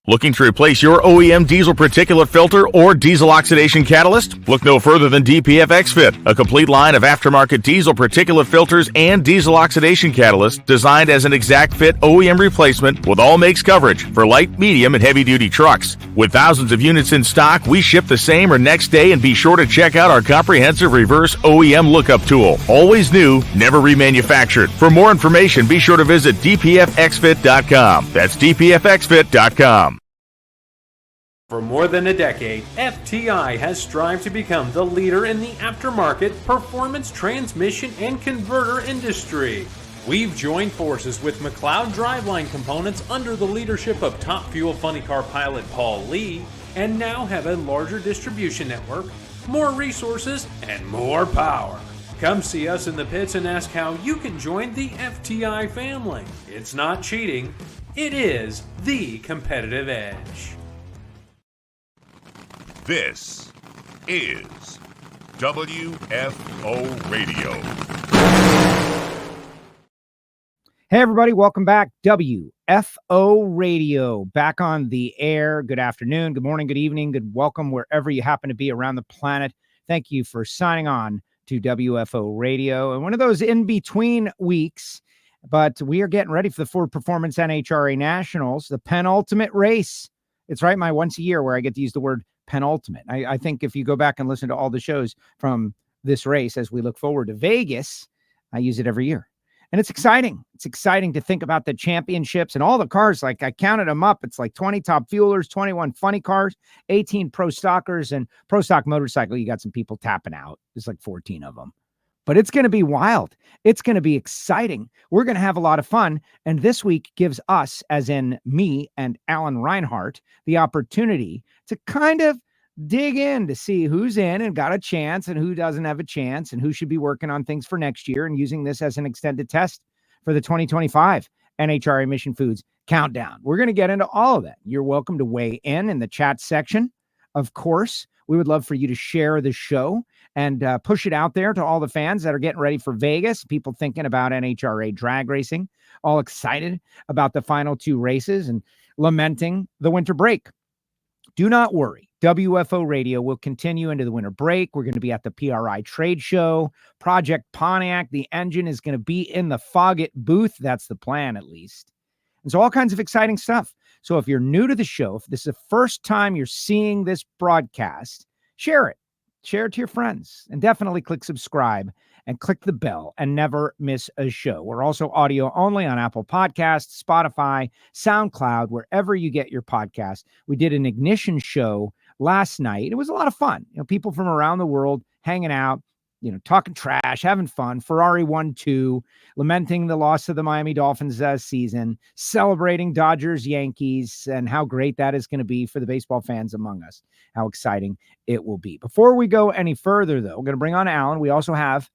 Looking to replace your OEM diesel particulate filter or diesel oxidation catalyst? Look no further than DPF XFit, a complete line of aftermarket diesel particulate filters and diesel oxidation catalysts designed as an exact fit OEM replacement with all makes coverage for light, medium, and heavy-duty trucks. With thousands of units in stock, we ship the same or next day, and be sure to check out our comprehensive reverse OEM lookup tool. Always new, never remanufactured. For more information, be sure to visit dpfxfit.com. That's dpfxfit.com. For more than a decade, FTI has strived to become the leader in the aftermarket performance transmission and converter industry. We've joined forces with McLeod Driveline Components under the leadership of Top Fuel Funny Car pilot Paul Lee, and now have a larger distribution network, more resources, and more power. Come see us in the pits and ask how you can join the FTI family. It's not cheating, it is the competitive edge. This is WFO Radio. Hey, everybody. Welcome back. WFO Radio back on the air. Good afternoon, good morning, good evening, good welcome wherever you happen to be around the planet. Thank you for signing on to WFO Radio. And one of those in-between weeks, but we are getting ready for the Ford Performance NHRA Nationals, the penultimate race. It's right, my once a year where I get to use the word penultimate. I think if you go back and listen to all the shows from this race as we look forward to Vegas, I use it every year. And it's exciting. It's exciting to think about the championships and all the cars. Like I counted them up. It's like 20 top fuelers, 21 funny cars, 18 pro stockers, and pro stock motorcycle. You got some people tapping out. There's like 14 of them. But it's going to be wild. It's going to be exciting. We're going to have a lot of fun. And this week gives us, as in me and Alan Reinhart, the opportunity to kind of dig in to see who's in and got a chance and who doesn't have a chance and who should be working on things for next year and using this as an extended test for the 2025 NHRA Mission Foods Countdown. We're going to get into all of that. You're welcome to weigh in the chat section. Of course, we would love for you to share the show and push it out there to all the fans that are getting ready for Vegas, people thinking about NHRA drag racing, all excited about the final two races and lamenting the winter break. Do not worry. WFO Radio will continue into the winter break. We're going to be at the PRI trade show, Project Pontiac. The engine is going to be in the Foggett booth. That's the plan, at least. And so all kinds of exciting stuff. So if you're new to the show, if this is the first time you're seeing this broadcast, share it. Share it to your friends, and definitely click subscribe and click the bell and never miss a show. We're also audio only on Apple Podcasts, Spotify, SoundCloud, wherever you get your podcast. We did an ignition show last night. It was a lot of fun. You know, people from around the world hanging out, you know, talking trash, having fun. Ferrari 1-2, lamenting the loss of the Miami Dolphins season, celebrating Dodgers, Yankees, and how great that is going to be for the baseball fans among us, how exciting it will be. Before we go any further, though, we're going to bring on Alan. We also have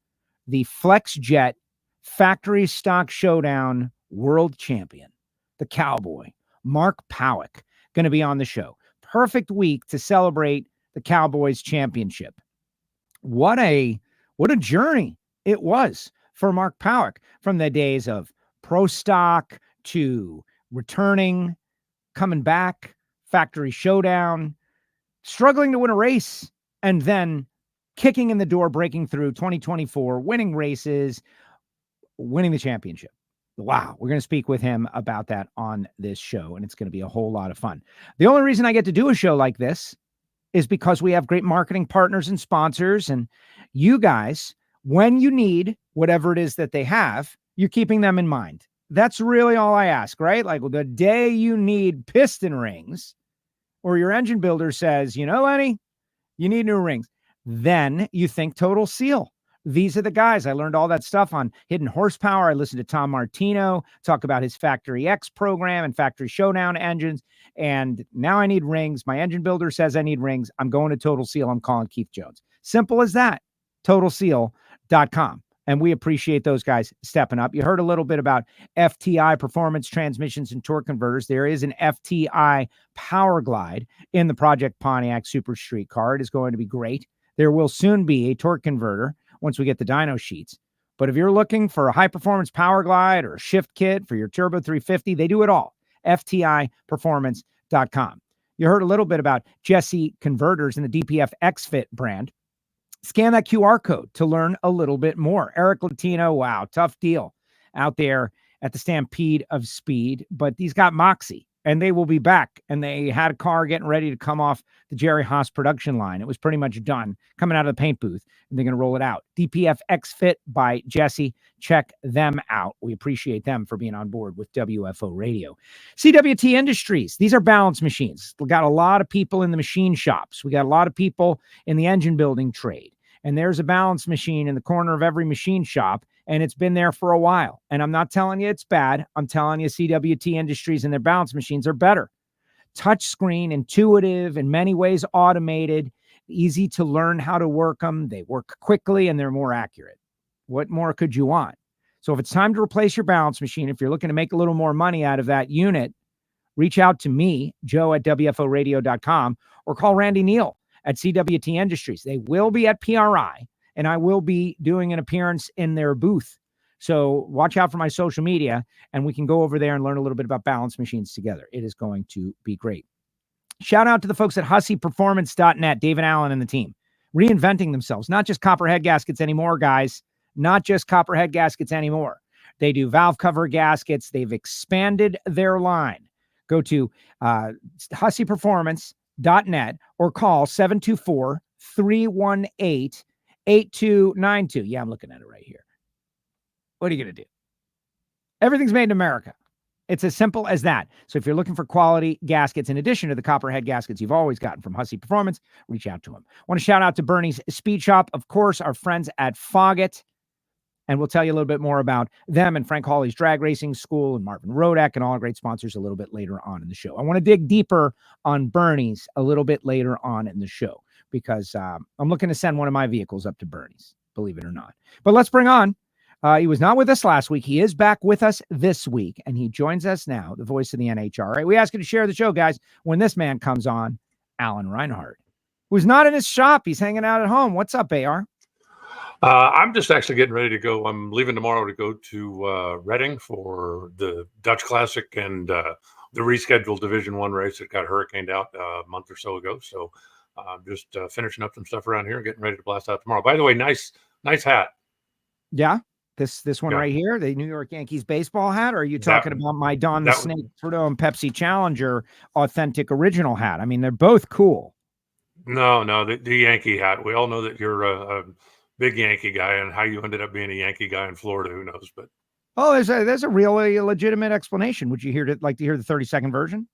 the FlexJet Factory Stock Showdown World Champion, the Cowboy, Mark Pawuk, going to be on the show. Perfect week to celebrate the Cowboys championship. What a journey it was for Mark Pawuk, from the days of pro stock to returning, coming back, factory showdown, struggling to win a race, and then kicking in the door, breaking through 2024, winning races, winning the championship. Wow. We're going to speak with him about that on this show, and it's going to be a whole lot of fun. The only reason I get to do a show like this is because we have great marketing partners and sponsors, and you guys, when you need whatever it is that they have, you're keeping them in mind. That's really all I ask, right? Like the day you need piston rings, or your engine builder says, you know, Lenny, you need new rings, then you think Total Seal. These are the guys. I learned all that stuff on Hidden Horsepower. I listened to Tom Martino talk about his Factory X program and Factory Showdown engines. And now I need rings. My engine builder says I need rings. I'm going to Total Seal. I'm calling Keith Jones. Simple as that. TotalSeal.com. And we appreciate those guys stepping up. You heard a little bit about FTI Performance Transmissions and Torque Converters. There is an FTI Power Glide in the Project Pontiac Super Street car. It is going to be great. There will soon be a torque converter once we get the dyno sheets. But if you're looking for a high-performance power glide or a shift kit for your Turbo 350, they do it all. FTI Performance DPFXFit.com. You heard a little bit about Jesse Converters and the DPF XFit brand. Scan that QR code to learn a little bit more. Eric Latino, wow, tough deal out there at the Stampede of Speed, but he's got moxie, and they will be back. And they had a car getting ready to come off the Jerry Haas production line. It was pretty much done, coming out of the paint booth, and they're going to roll it out. DPF XFit by Jesse. Check them out. We appreciate them for being on board with WFO Radio. CWT Industries. These are balance machines. We got a lot of people in the machine shops. We got a lot of people in the engine building trade. And there's a balance machine in the corner of every machine shop, and it's been there for a while. And I'm not telling you it's bad. I'm telling you CWT Industries and their balance machines are better. Touchscreen, intuitive, in many ways automated, easy to learn how to work them. They work quickly, and they're more accurate. What more could you want? So if it's time to replace your balance machine, if you're looking to make a little more money out of that unit, reach out to me, Joe at WFOradio.com, or call Randy Neal at CWT Industries. They will be at PRI, and I will be doing an appearance in their booth. So watch out for my social media, and we can go over there and learn a little bit about balance machines together. It is going to be great. Shout out to the folks at HusseyPerformance.net, David Allen and the team, reinventing themselves. Not just copper head gaskets anymore, guys. Not just copper head gaskets anymore. They do valve cover gaskets. They've expanded their line. Go to HusseyPerformance.net or call 724-318-8292. Yeah, I'm looking at it right here. What are you going to do? Everything's made in America. It's as simple as that. So if you're looking for quality gaskets, in addition to the copperhead gaskets you've always gotten from Hussey Performance, reach out to them. I want to shout out to Bernie's Speed Shop, of course, our friends at Foggett. And we'll tell you a little bit more about them and Frank Hawley's Drag Racing School and Marvin Rodak and all our great sponsors a little bit later on in the show. I want to dig deeper on Bernie's a little bit later on in the show because I'm looking to send one of my vehicles up to Bernie's, believe it or not. But let's bring on, he was not with us last week. He is back with us this week, and he joins us now, the voice of the NHRA. We ask you to share the show, guys, when this man comes on, Alan Reinhart, who's not in his shop. He's hanging out at home. What's up, AR? I'm just actually getting ready to go. I'm leaving tomorrow to go to Reading for the Dutch Classic and the rescheduled Division I race that got hurricaned out a month or so ago. So I'm just finishing up some stuff around here, getting ready to blast out tomorrow. By the way, nice hat. Yeah, this one right here, the New York Yankees baseball hat, or are you talking about my Don the Snake Trudeau and Pepsi Challenger authentic original hat? I mean, they're both cool. No, the Yankee hat. We all know that you're a big Yankee guy, and how you ended up being a Yankee guy in Florida, who knows? But there's a really legitimate explanation. Would you like to hear the 30-second version?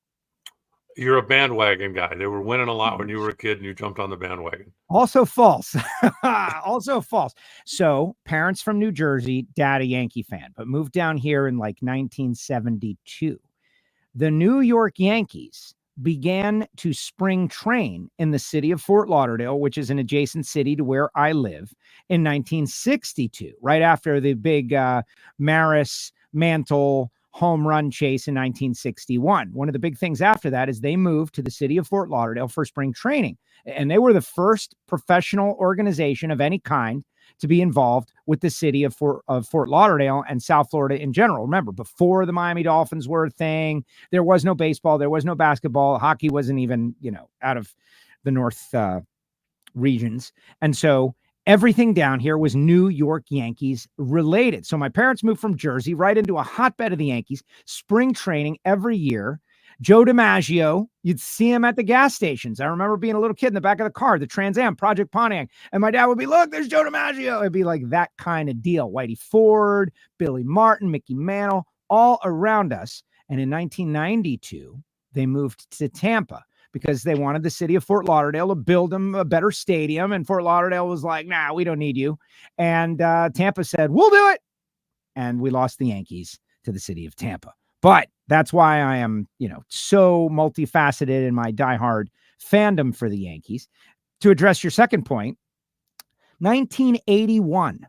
You're a bandwagon guy. They were winning a lot when you were a kid, and you jumped on the bandwagon. Also false. Also false. So parents from New Jersey, dad a Yankee fan, but moved down here in like 1972. The New York Yankees began to spring train in the city of Fort Lauderdale, which is an adjacent city to where I live, in 1962, right after the big Maris Mantle home run chase in 1961. One of the big things after that is they moved to the city of Fort Lauderdale for spring training. And they were the first professional organization of any kind to be involved with the city of Fort Lauderdale and South Florida in general. Remember, before the Miami Dolphins were a thing, there was no baseball, there was no basketball, hockey wasn't even, out of the North regions. And so everything down here was New York Yankees related. So my parents moved from Jersey right into a hotbed of the Yankees, spring training every year. Joe DiMaggio, you'd see him at the gas stations. I remember being a little kid in the back of the car, the Trans Am, Project Pontiac, and my dad would be, look, there's Joe DiMaggio. It'd be like that kind of deal. Whitey Ford, Billy Martin, Mickey Mantle, all around us. And in 1992, they moved to Tampa because they wanted the city of Fort Lauderdale to build them a better stadium. And Fort Lauderdale was like, nah, we don't need you. And Tampa said, we'll do it. And we lost the Yankees to the city of Tampa. But that's why I am, so multifaceted in my diehard fandom for the Yankees. To address your second point, 1981,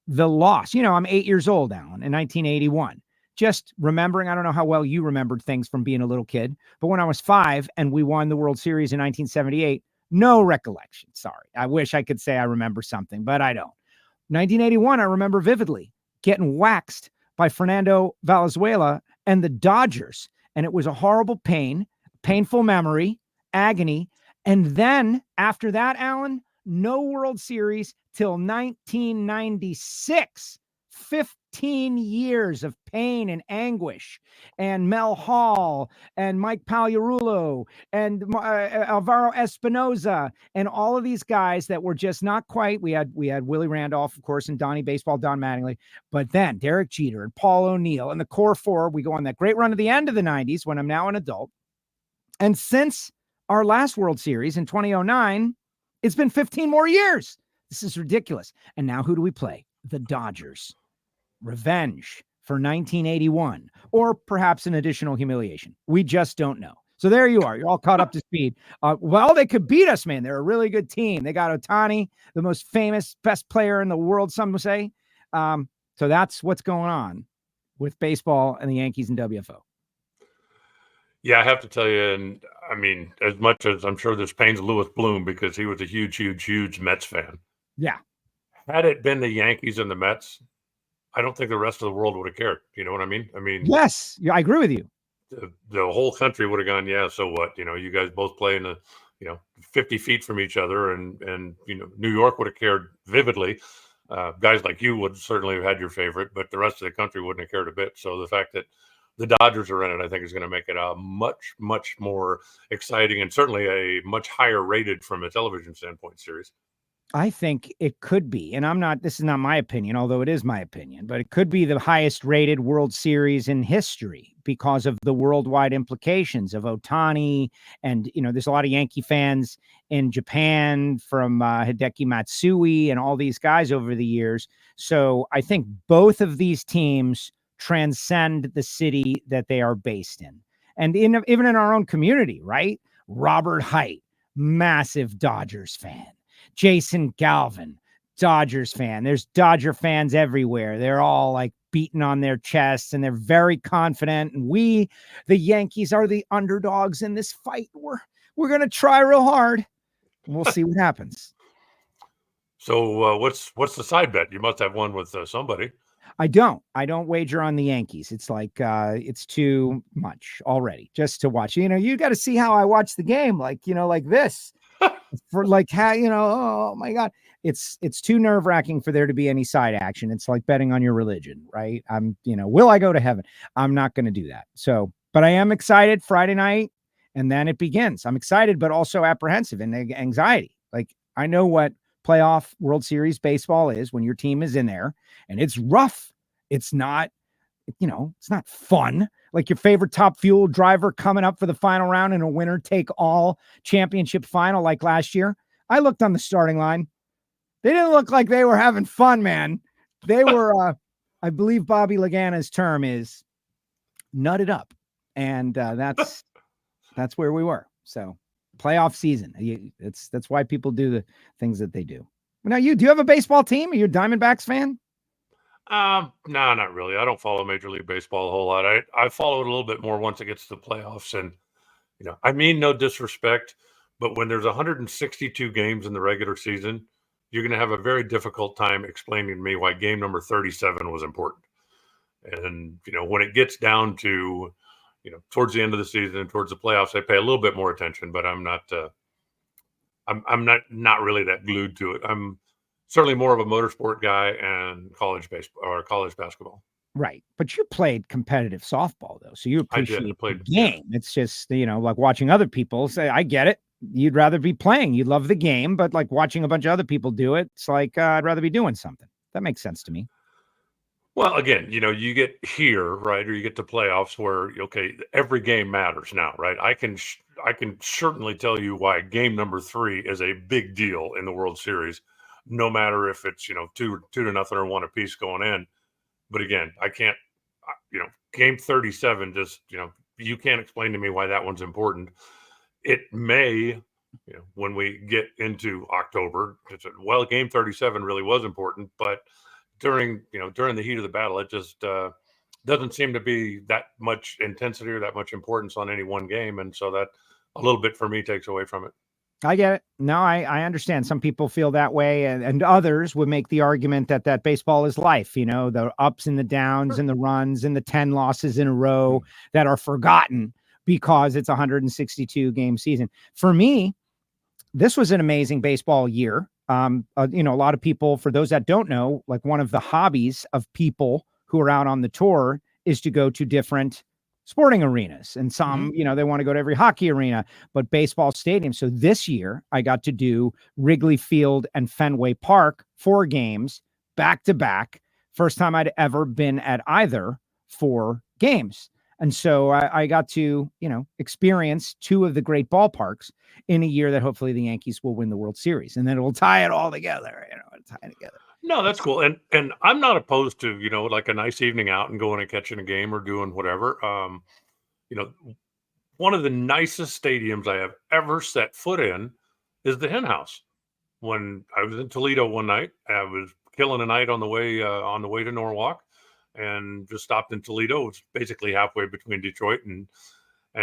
the loss. I'm 8 years old, Alan, in 1981. Just remembering, I don't know how well you remembered things from being a little kid, but when I was 5 and we won the World Series in 1978, no recollection. Sorry. I wish I could say I remember something, but I don't. 1981, I remember vividly getting waxed by Fernando Valenzuela and the Dodgers. And it was a horrible pain painful memory, agony. And then after that, Alan, no World Series till 1996. 15 years of pain and anguish, and Mel Hall and Mike Pagliarulo and Alvaro Espinoza and all of these guys that were just not quite. We had Willie Randolph, of course, and Donnie Baseball, Don Mattingly, but then Derek Jeter and Paul O'Neill and the core four. We go on that great run at the end of the 90s when I'm now an adult. And since our last World Series in 2009, it's been 15 more years. This is ridiculous. And now who do we play? The Dodgers. Revenge for 1981, or perhaps an additional humiliation. We just don't know. So there you are. You're all caught up to speed. Well, they could beat us, man. They're a really good team. They got Ohtani, the most famous, best player in the world, some would say. So that's what's going on with baseball and the Yankees and WFO. Yeah, I have to tell you, and I mean, as much as I'm sure this pains Louis Bloom because he was a huge Mets fan. Yeah. Had it been the Yankees and the Mets, I don't think the rest of the world would have cared. You know what I mean? Yes, I agree with you. The whole country would have gone, yeah, so what? You guys both play in the, 50 feet from each other, and New York would have cared vividly. Guys like you would certainly have had your favorite, but the rest of the country wouldn't have cared a bit. So the fact that the Dodgers are in it, I think, is going to make it a much more exciting and certainly a much higher rated from a television standpoint series. I think it could be, and this is not my opinion, although it is my opinion, but it could be the highest rated World Series in history because of the worldwide implications of Ohtani. And, there's a lot of Yankee fans in Japan from Hideki Matsui and all these guys over the years. So I think both of these teams transcend the city that they are based in. And even in our own community, right? Robert Haidt, massive Dodgers fan. Jason Galvin, Dodgers fan. There's Dodger fans everywhere. They're all like beating on their chests and they're very confident. And we, the Yankees, are the underdogs in this fight. We're going to try real hard. We'll see what happens. So what's the side bet? You must have one with somebody. I don't wager on the Yankees. It's like, it's too much already just to watch. You got to see how I watch the game. Like this. For like how oh my God, it's too nerve-wracking for there to be any side action. It's like betting on your religion, right? Will I go to heaven? I'm not going to do that. So, but I am excited. Friday night, and then it begins. I'm excited, but also apprehensive and anxiety. Like I know what playoff World Series baseball is when your team is in there, and it's rough. It's not, it's not fun. Like your favorite top fuel driver coming up for the final round in a winner take all championship final like last year. I looked on the starting line. They didn't look like they were having fun, man. They were, I believe Bobby Lagana's term is nutted up. And that's where we were. So playoff season. That's why people do the things that they do. Now do you have a baseball team? Are you a Diamondbacks fan? No, not really. I don't follow Major League Baseball a whole lot. I follow it a little bit more once it gets to the playoffs. And, I mean no disrespect, but when there's 162 games in the regular season, you're going to have a very difficult time explaining to me why game number 37 was important. And, when it gets down to, towards the end of the season and towards the playoffs, I pay a little bit more attention, but I'm not really that glued to it. I'm certainly more of a motorsport guy and college baseball or college basketball. Right. But you played competitive softball though. So you appreciate the game. Yeah. It's just, like watching other people say, I get it. You'd rather be playing. You love the game, but like watching a bunch of other people do it, it's like, I'd rather be doing something. That makes sense to me. Well, again, you get here, right? Or you get to playoffs where, okay, every game matters now, right? I can certainly tell you why game number 3 is a big deal in the World Series. No matter if it's, 2-0 or 1 apiece going in. But again, I can't, game 37, just, you can't explain to me why that one's important. It may, when we get into October, game 37 really was important, but during the heat of the battle, it just doesn't seem to be that much intensity or that much importance on any one game. And so that a little bit for me takes away from it. I get it. No, I understand. Some people feel that way, and others would make the argument that baseball is life, the ups and the downs and the runs and the 10 losses in a row that are forgotten. because it's a 162 game season. For me, this was an amazing baseball year. A lot of people, for those that don't know, like one of the hobbies of people who are out on the tour is to go to different sporting arenas. And some, they want to go to every hockey arena, but baseball stadium. So this year I got to do Wrigley Field and Fenway Park 4 games back to back. First time I'd ever been at either 4 games. And so I got to, experience 2 of the great ballparks in a year that hopefully the Yankees will win the World Series. And then it'll tie it all together, tie it together. No, that's cool. And I'm not opposed to, like a nice evening out and going and catching a game or doing whatever. One of the nicest stadiums I have ever set foot in is the Hen House. When I was in Toledo one night, I was killing a night on the way to Norwalk, and just stopped in Toledo. It's basically halfway between Detroit and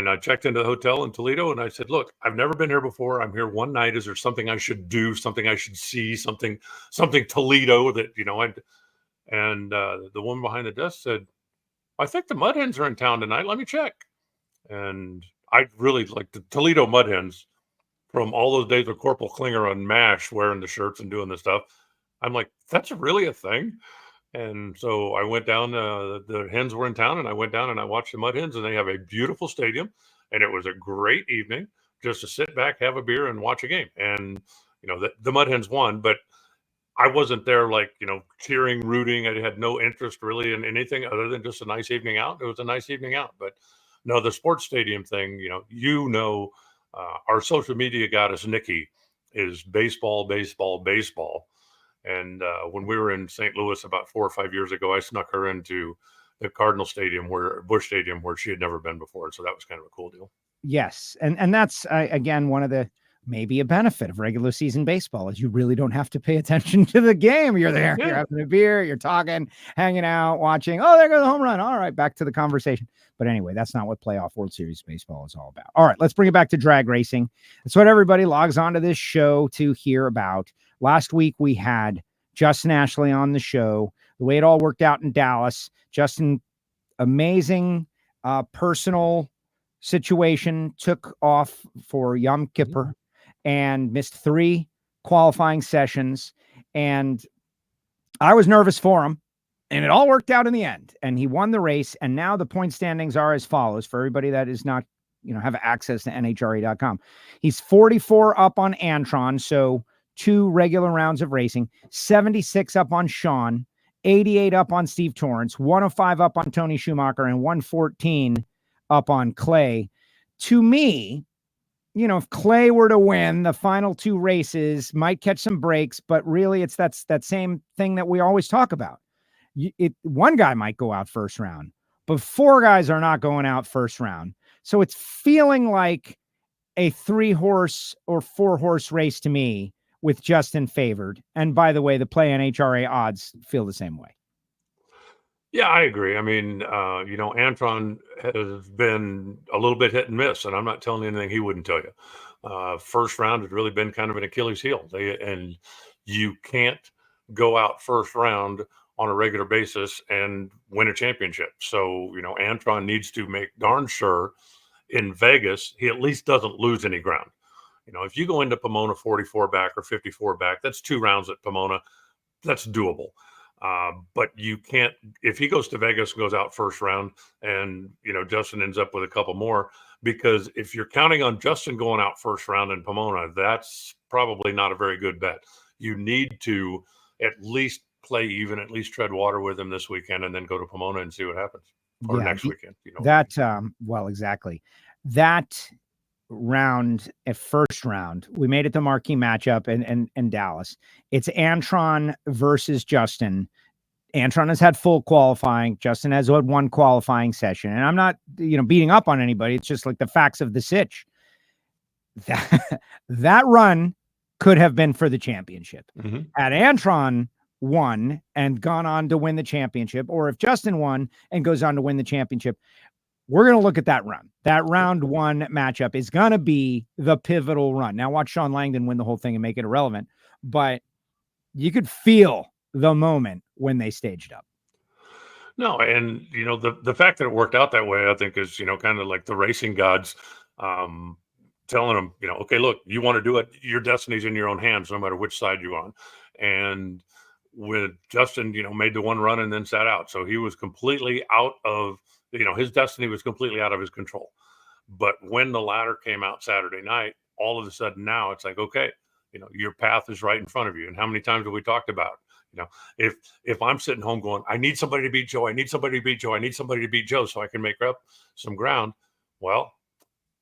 I checked into the hotel in Toledo, and I said, look, I've never been here before. I'm here one night. Is there something I should do, something I should see, something Toledo that, the woman behind the desk said, I think the Mud Hens are in town tonight. Let me check. And I really like the Toledo Mud Hens from all those days with Corporal Klinger on MASH wearing the shirts and doing the stuff. I'm like, that's really a thing. And so I went down, the Hens were in town, and I went down and I watched the Mud Hens, and they have a beautiful stadium, and it was a great evening just to sit back, have a beer, and watch a game. And, the Mud Hens won, but I wasn't there cheering, rooting. I had no interest really in anything other than just a nice evening out. It was a nice evening out. But no, the sports stadium thing, our social media goddess, Nikki, is baseball, baseball, baseball. And when we were in St. Louis about 4 or 5 years ago, I snuck her into the Cardinal Stadium, Busch Stadium, where she had never been before. So that was kind of a cool deal. Yes. And that's, again, one of the, maybe a benefit of regular season baseball is you really don't have to pay attention to the game. You're there, You're having a beer, you're talking, hanging out, watching. Oh, there goes the home run. All right, back to the conversation. But anyway, that's not what playoff World Series baseball is all about. All right, let's bring it back to drag racing. That's what everybody logs onto this show to hear about. Last week, we had Justin Ashley on the show. The way it all worked out in Dallas, Justin, amazing personal situation, took off for Yom Kippur and missed 3 qualifying sessions. And I was nervous for him, and it all worked out in the end. And he won the race. And now the point standings are as follows for everybody that is not, have access to NHRA.com. He's 44 up on Antron. So 2 regular rounds of racing, 76 up on Sean, 88 up on Steve Torrence, 105 up on Tony Schumacher, and 114 up on Clay. To me, if Clay were to win the final 2 races, might catch some breaks, but really it's that same thing that we always talk about. One guy might go out first round, but 4 guys are not going out first round. So it's feeling like a 3-horse or 4-horse race to me, with Justin favored. And by the way, the Play NHRA odds feel the same way. Yeah, I agree. I mean, Antron has been a little bit hit and miss, and I'm not telling you anything he wouldn't tell you. First round has really been kind of an Achilles heel. And you can't go out first round on a regular basis and win a championship. So, Antron needs to make darn sure in Vegas, he at least doesn't lose any ground. If you go into Pomona 44 back or 54 back, that's 2 rounds at Pomona. That's doable. But you can't, if he goes to Vegas and goes out first round and, Justin ends up with a couple more, because if you're counting on Justin going out first round in Pomona, that's probably not a very good bet. You need to at least play even, at least tread water with him this weekend and then go to Pomona and see what happens. Or next weekend. Exactly. That round at first round, we made it the marquee matchup in Dallas. It's Antron versus Justin. Antron has had full qualifying. Justin has had 1 qualifying session. And I'm not, beating up on anybody. It's just like the facts of the sitch. That run could have been for the championship. Had Antron won and gone on to win the championship, or if Justin won and goes on to win the championship, we're going to look at that run. That round 1 matchup is going to be the pivotal run. Now watch Sean Langdon win the whole thing and make it irrelevant, but you could feel the moment when they staged up. No, and the fact that it worked out that way, I think, is kind of like the racing gods telling him, okay, look, you want to do it, your destiny's in your own hands, no matter which side you're on. And when Justin, made the one run and then sat out, so he was completely out of, his destiny was completely out of his control. But when the ladder came out Saturday night, all of a sudden now it's like, okay, your path is right in front of you. And how many times have we talked about, if I'm sitting home going, I need somebody to beat Joe, I need somebody to beat Joe, I need somebody to beat Joe so I can make up some ground. Well,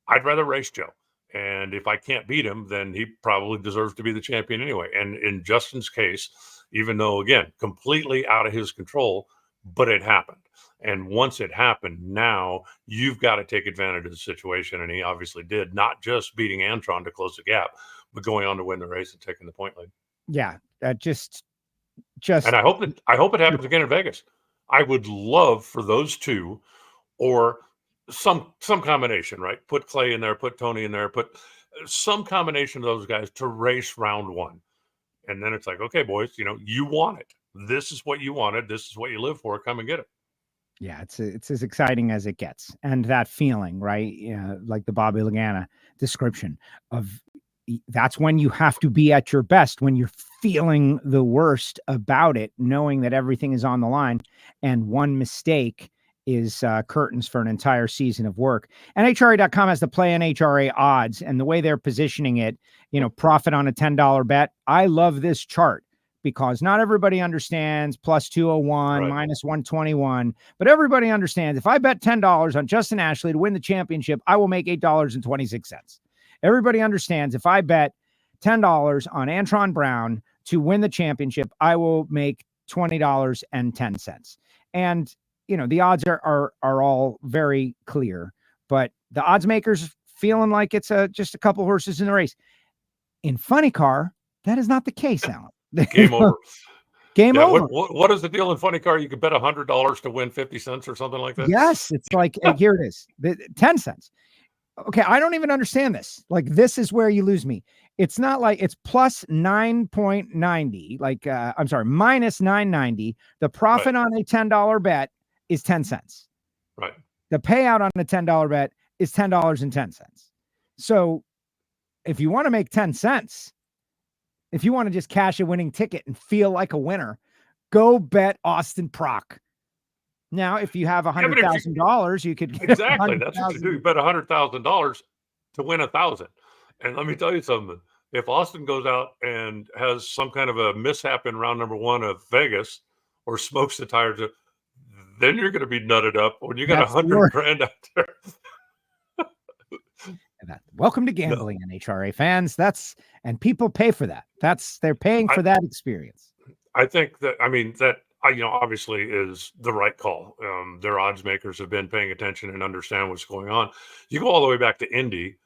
I'd rather race Joe. And if I can't beat him, then he probably deserves to be the champion anyway. And in Justin's case, even though, again, completely out of his control, but it happened. And once it happened, now you've got to take advantage of the situation. And he obviously did, not just beating Antron to close the gap, but going on to win the race and taking the point lead. Yeah, just. And I hope it happens again in Vegas. I would love for those two, or some combination, right? Put Clay in there, put Tony in there, put some combination of those guys to race round one. And then it's like, okay, boys, you want it. This is what you wanted. This is what you live for. Come and get it. Yeah, it's as exciting as it gets. And that feeling, right? Like the Bobby Lagana description of, that's when you have to be at your best, when you're feeling the worst about it, knowing that everything is on the line and one mistake is curtains for an entire season of work. NHRA.com has the Play NHRA odds, and the way they're positioning it, profit on a $10 bet. I love this chart because not everybody understands plus 201, right, minus 121, but everybody understands if I bet $10 on Justin Ashley to win the championship, I will make $8.26. Everybody understands if I bet $10 on Antron Brown to win the championship, I will make $20.10. And, the odds are all very clear, but the odds makers feeling like it's just a couple horses in the race. In Funny Car, that is not the case, Alan. Game over. Game over. What is the deal in Funny Car? You could bet $100 to win 50 cents or something like that. Yes. It's like, here it is. 10 cents. Okay. I don't even understand this. Like, this is where you lose me. It's not like it's plus 9.90, like, I'm sorry, minus 990. The profit on a $10 bet is 10 cents. Right. The payout on a $10 bet is $10.10. So if you want to make 10 cents, if you want to just cash a winning ticket and feel like a winner, go bet Austin Prock. Now, if you have $100,000, you could get exactly. That's what you do. You bet $100,000 to win 1,000. And let me tell you something. If Austin goes out and has some kind of a mishap in round number one of Vegas, or smokes the tires, then you're going to be nutted up when you got $100,000 out there. Welcome to gambling, NHRA fans. And people pay for that. They're paying for that experience. I think that, obviously is the right call. Their odds makers have been paying attention and understand what's going on. You go all the way back to Indy,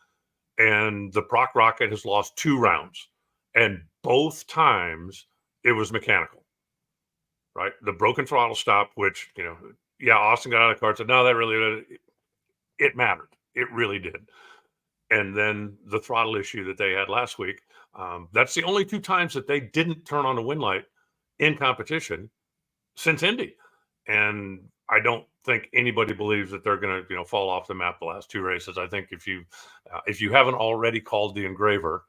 and the Prock Rocket has lost 2 rounds, and both times it was mechanical, right? The broken throttle stop, which, Austin got out of the car and said, no, it mattered. It really did. And then the throttle issue that they had last week, that's the only 2 times that they didn't turn on the win light in competition since Indy. And I don't think anybody believes that they're going to, fall off the map the last 2 races. I think if you haven't already called the engraver,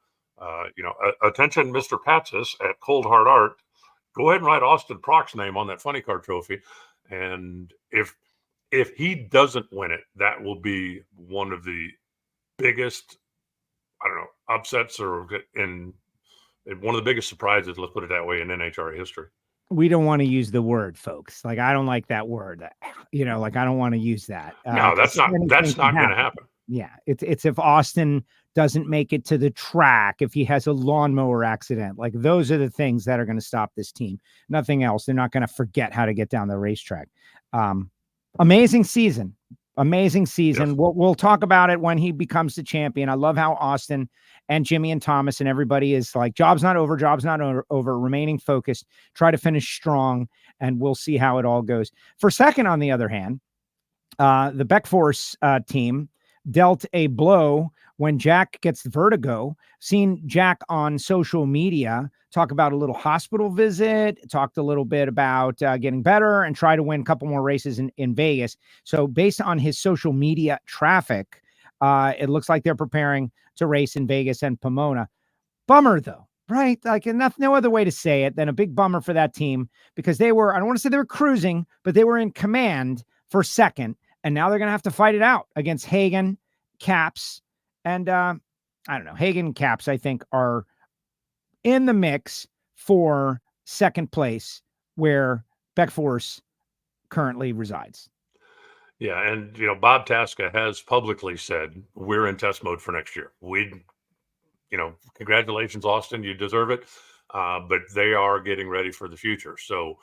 attention, Mr. Patsis at Cold Hard Art, go ahead and write Austin Prock's name on that Funny Car trophy. And if he doesn't win it, that will be one of the biggest, upsets, or in one of the biggest surprises, let's put it that way, in NHRA history. We don't want to use the word, folks. Like, I don't like that word. I don't want to use that. No, that's not going to happen. Yeah. It's if Austin doesn't make it to the track, if he has a lawnmower accident, like, those are the things that are going to stop this team. Nothing else. They're not going to forget how to get down the racetrack. Amazing season. Yes. We'll talk about it when he becomes the champion. I love how Austin and Jimmy and Thomas and everybody is like, job's not over, remaining focused, try to finish strong, and we'll see how it all goes. For second, on the other hand, the Beckforce team dealt a blow when Jack gets the vertigo, seen Jack on social media talk about a little hospital visit, talked a little bit about getting better and try to win a couple more races in Vegas. So based on his social media traffic, it looks like they're preparing to race in Vegas and Pomona. Bummer though, right? Like no other way to say it than a big bummer for that team, because they were, I don't want to say they were cruising, but they were in command for second. And now they're going to have to fight it out against Hagan, Caps, and I don't know. Hagan and Caps, I think, are in the mix for second place, where Beck Force currently resides. Yeah, and Bob Tasca has publicly said we're in test mode for next year. Congratulations, Austin, you deserve it. But they are getting ready for the future. So,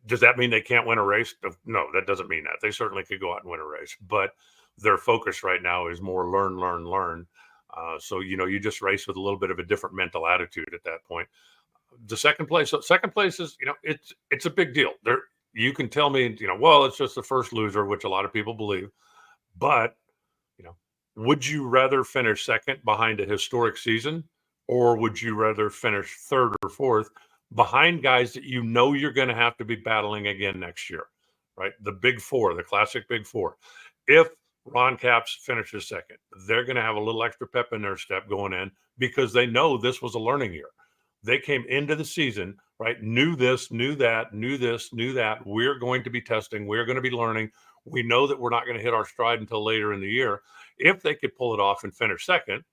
does that mean they can't win a race? No, that doesn't mean that. They certainly could go out and win a race, but their focus right now is more learn. So, you just race with a little bit of a different mental attitude at that point. The second place is, it's a big deal. You can tell me, well, it's just the first loser, which a lot of people believe, but, would you rather finish second behind a historic season, or would you rather finish third or fourth behind guys that you're going to have to be battling again next year, right? The big four, the classic big four. If Ron Capps finishes second, they're going to have a little extra pep in their step going in, because they know this was a learning year. They came into the season, right? Knew this, knew that, knew this, knew that. We're going to be testing. We're going to be learning. We know that we're not going to hit our stride until later in the year. If they could pull it off and finish second,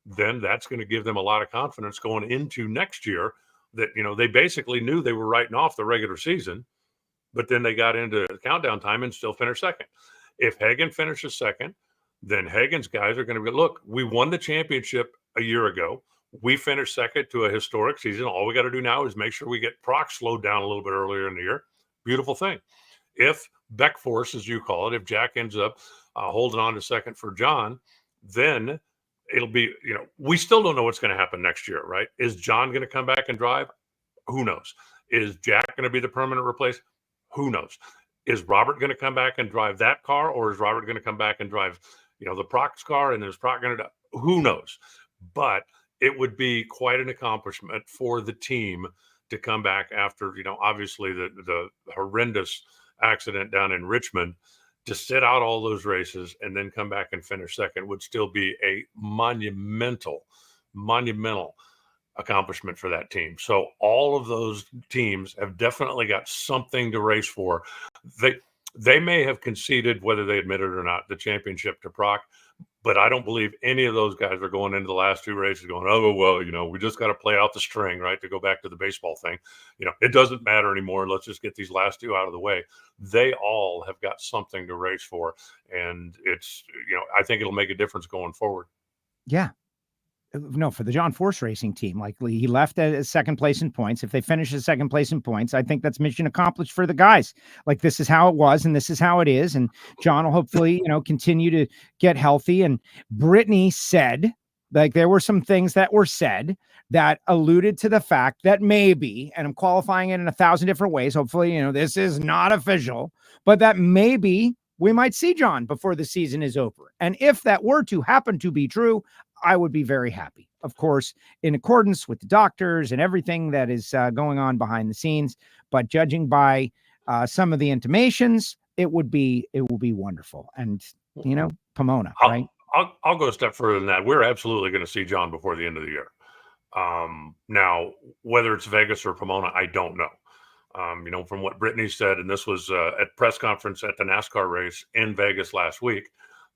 then that's going to give them a lot of confidence going into next year that, they basically knew they were writing off the regular season, but then they got into countdown time and still finished second. If Hagan finishes second, then Hagan's guys are going to be, look, we won the championship a year ago. We finished second to a historic season. All we got to do now is make sure we get Prock slowed down a little bit earlier in the year. Beautiful thing. If Beck Force, as you call it, if Jack ends up holding on to second for John, then it'll be, we still don't know what's going to happen next year, right? Is John going to come back and drive? Who knows? Is Jack going to be the permanent replacement? Who knows? Is Robert going to come back and drive that car, or is Robert going to come back and drive, the Prock's car, and is Prock going to? Who knows? But it would be quite an accomplishment for the team to come back after, obviously the horrendous accident down in Richmond, to sit out all those races and then come back and finish second would still be a monumental accomplishment for that team. So all of those teams have definitely got something to race for. They may have conceded, whether they admit it or not, the championship to Prock, but I don't believe any of those guys are going into the last two races going, oh, well, we just got to play out the string, right? To go back to the baseball thing. It doesn't matter anymore. Let's just get these last two out of the way. They all have got something to race for. And it's, I think it'll make a difference going forward. Yeah. No, for the John Force Racing team, like he left at second place in points. If they finish at second place in points, I think that's mission accomplished for the guys. Like, this is how it was, and this is how it is. And John will hopefully, continue to get healthy. And Brittany said, like, there were some things that were said that alluded to the fact that maybe, and I'm qualifying it in 1,000 different ways. Hopefully, this is not official, but that maybe we might see John before the season is over. And if that were to happen to be true, I would be very happy, of course, in accordance with the doctors and everything that is going on behind the scenes. But judging by some of the intimations, it will be wonderful. And, Pomona, right? I'll go a step further than that. We're absolutely going to see John before the end of the year. Now, whether it's Vegas or Pomona, I don't know. From what Brittany said, and this was at press conference at the NASCAR race in Vegas last week,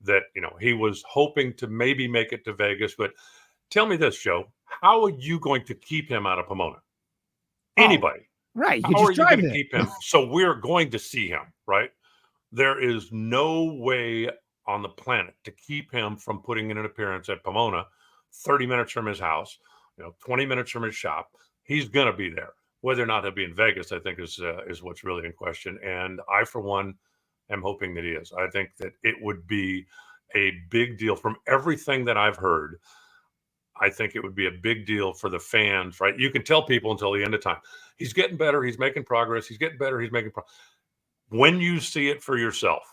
that, he was hoping to maybe make it to Vegas. But tell me this, Joe, how are you going to keep him out of Pomona? Anybody. Right. How are you going to keep him? So we're going to see him, right? There is no way on the planet to keep him from putting in an appearance at Pomona, 30 minutes from his house, 20 minutes from his shop. He's going to be there. Whether or not he'll be in Vegas, I think is what's really in question. And I, for one, am hoping that he is. I think that it would be a big deal from everything that I've heard. I think it would be a big deal for the fans, right? You can tell people until the end of time, he's getting better. He's making progress. He's getting better. He's making progress. When you see it for yourself,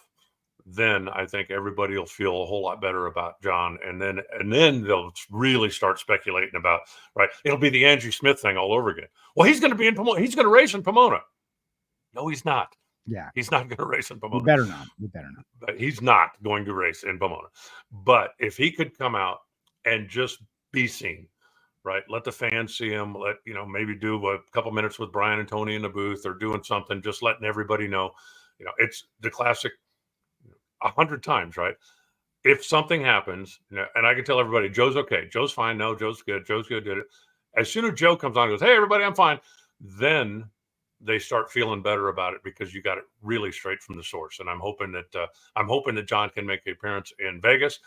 then I think everybody will feel a whole lot better about John. And then they'll really start speculating about, right, it'll be the Angie Smith thing all over again. Well, he's going to be in Pomona. He's going to race in Pomona. No, he's not. Yeah. He's not going to race in Pomona. We better not. But he's not going to race in Pomona. But if he could come out and just be seen, right, let the fans see him, maybe do a couple minutes with Brian and Tony in the booth or doing something, just letting everybody know, it's the classic 100 times, right? If something happens, and I can tell everybody, Joe's okay. Joe's fine. No, Joe's good. Joe's good. Did it. As soon as Joe comes on and goes, hey, everybody, I'm fine. Then they start feeling better about it because you got it really straight from the source. And I'm hoping that John can make an appearance in Vegas.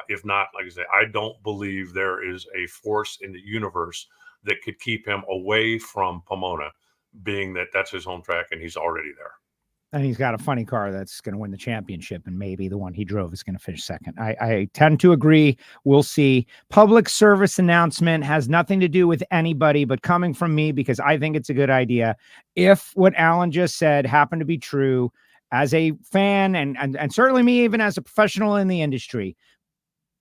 If not, like I say, I don't believe there is a force in the universe that could keep him away from Pomona, being that that's his home track and he's already there. And he's got a funny car that's going to win the championship, and maybe the one he drove is going to finish second. I tend to agree. We'll see. Public service announcement has nothing to do with anybody, but coming from me because I think it's a good idea. If what Alan just said happened to be true, as a fan and certainly me, even as a professional in the industry,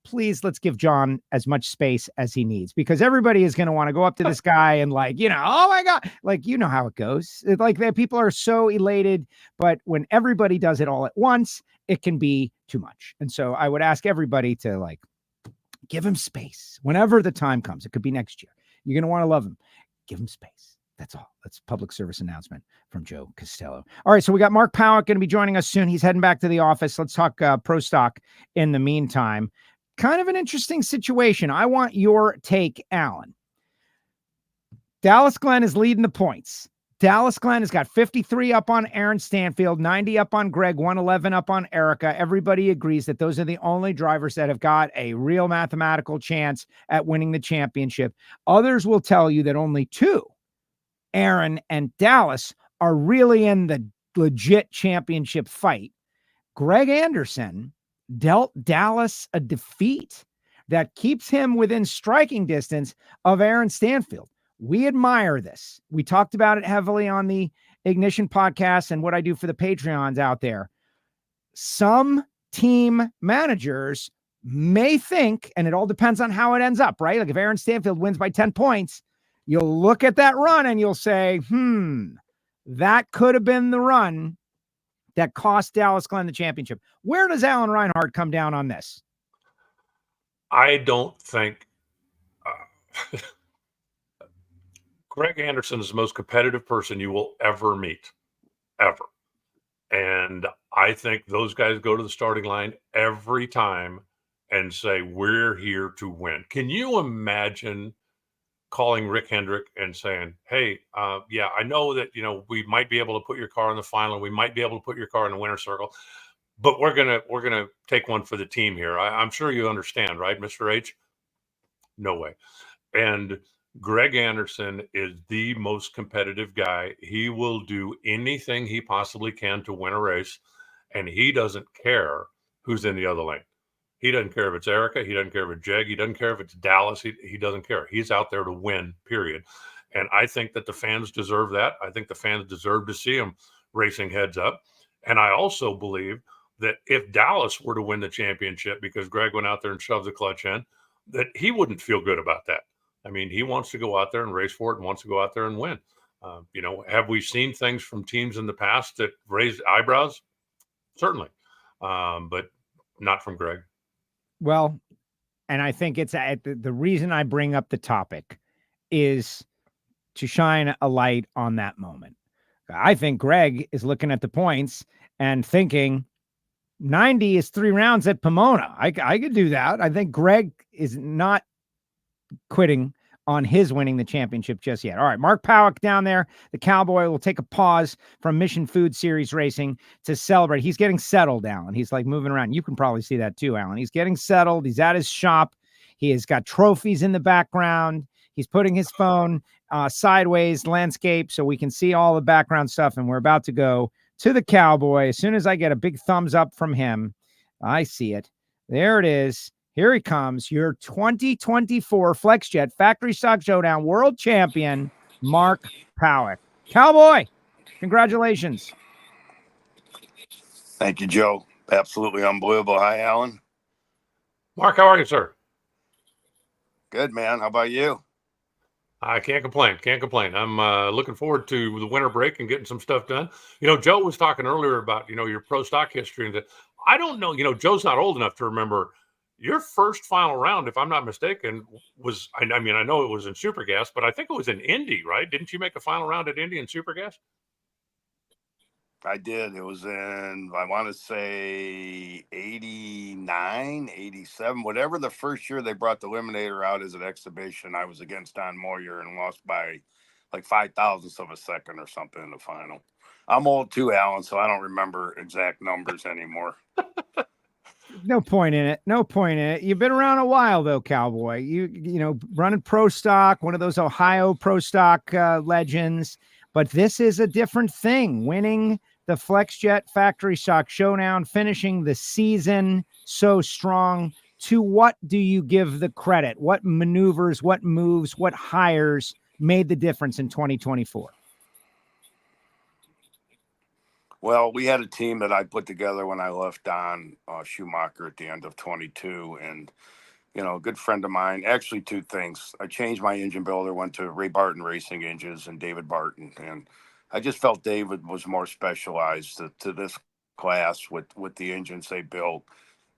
please, let's give John as much space as he needs, because everybody is going to want to go up to this guy and oh my God, how it goes. People are so elated, but when everybody does it all at once, it can be too much. And so I would ask everybody to give him space whenever the time comes. It could be next year. You're going to want to love him. Give him space. That's all. That's public service announcement from Joe Castello. All right. So we got Mark Pawuk going to be joining us soon. He's heading back to the office. Let's talk pro stock in the meantime. Kind of an interesting situation. I want your take, Alan. Dallas Glenn is leading the points. Dallas Glenn has got 53 up on Aaron Stanfield, 90 up on Greg, 111 up on Erica. Everybody agrees that those are the only drivers that have got a real mathematical chance at winning the championship. Others will tell you that only two, Aaron and Dallas, are really in the legit championship fight. Greg Anderson dealt Dallas a defeat that keeps him within striking distance of Aaron Stanfield. We admire this. We talked about it heavily on the Ignition podcast and what I do for the Patreons out there. Some team managers may think, and it all depends on how it ends up, right? If Aaron Stanfield wins by 10 points, you'll look at that run and you'll say, that could have been the run that cost Dallas Glenn the championship. Where does Alan Reinhart come down on this? I don't think Greg Anderson is the most competitive person you will ever meet, ever. And I think those guys go to the starting line every time and say, we're here to win. Can you imagine calling Rick Hendrick and saying, hey, I know that, we might be able to put your car in the final. We might be able to put your car in the winner's circle, but we're going to take one for the team here. I'm sure you understand, right, Mr. H? No way. And Greg Anderson is the most competitive guy. He will do anything he possibly can to win a race, and he doesn't care who's in the other lane. He doesn't care if it's Erica. He doesn't care if it's Jeg. He doesn't care if it's Dallas. He doesn't care. He's out there to win, period. And I think that the fans deserve that. I think the fans deserve to see him racing heads up. And I also believe that if Dallas were to win the championship because Greg went out there and shoved the clutch in, that he wouldn't feel good about that. I mean, he wants to go out there and race for it and wants to go out there and win. Have we seen things from teams in the past that raised eyebrows? Certainly. But not from Greg. Well, and I think it's the reason I bring up the topic is to shine a light on that moment. I think Greg is looking at the points and thinking 90 is 3 rounds at Pomona. I could do that. I think Greg is not quitting on his winning the championship just yet. All right, Mark Pawuk down there. The Cowboy will take a pause from Mission Food Series racing to celebrate. He's getting settled, Alan. He's moving around. You can probably see that too, Alan. He's getting settled. He's at his shop. He has got trophies in the background. He's putting his phone sideways, landscape, so we can see all the background stuff. And we're about to go to the Cowboy. As soon as I get a big thumbs up from him, I see it. There it is. Here he comes, your 2024 FlexJet Factory Stock Showdown World Champion, Mark Pawuk. Cowboy, congratulations. Thank you, Joe. Absolutely unbelievable. Hi, Alan. Mark, how are you, sir? Good, man. How about you? I can't complain. Can't complain. I'm looking forward to the winter break and getting some stuff done. Joe was talking earlier about, your pro stock history. And I don't know, Joe's not old enough to remember your first final round, if I'm not mistaken, was, I know it was in Super Gas, but I think it was in Indy, right? Didn't you make a final round at Indy in Super Gas? I did. It was in, I want to say 89, 87, whatever the first year they brought the Eliminator out as an exhibition. I was against Don Moyer and lost by like 0.005 of a second or something in the final. I'm old too, Alan, so I don't remember exact numbers anymore. No point in it. No point in it. You've been around a while though, Cowboy. You running pro stock, one of those Ohio pro stock legends. But this is a different thing. Winning the FlexJet Factory Stock Showdown, finishing the season so strong. To what do you give the credit? What maneuvers, what moves, what hires made the difference in 2024? Well, we had a team that I put together when I left Don Schumacher at the end of 22. And, a good friend of mine, actually two things. I changed my engine builder, went to Ray Barton Racing Engines and David Barton. And I just felt David was more specialized to this class with the engines they built.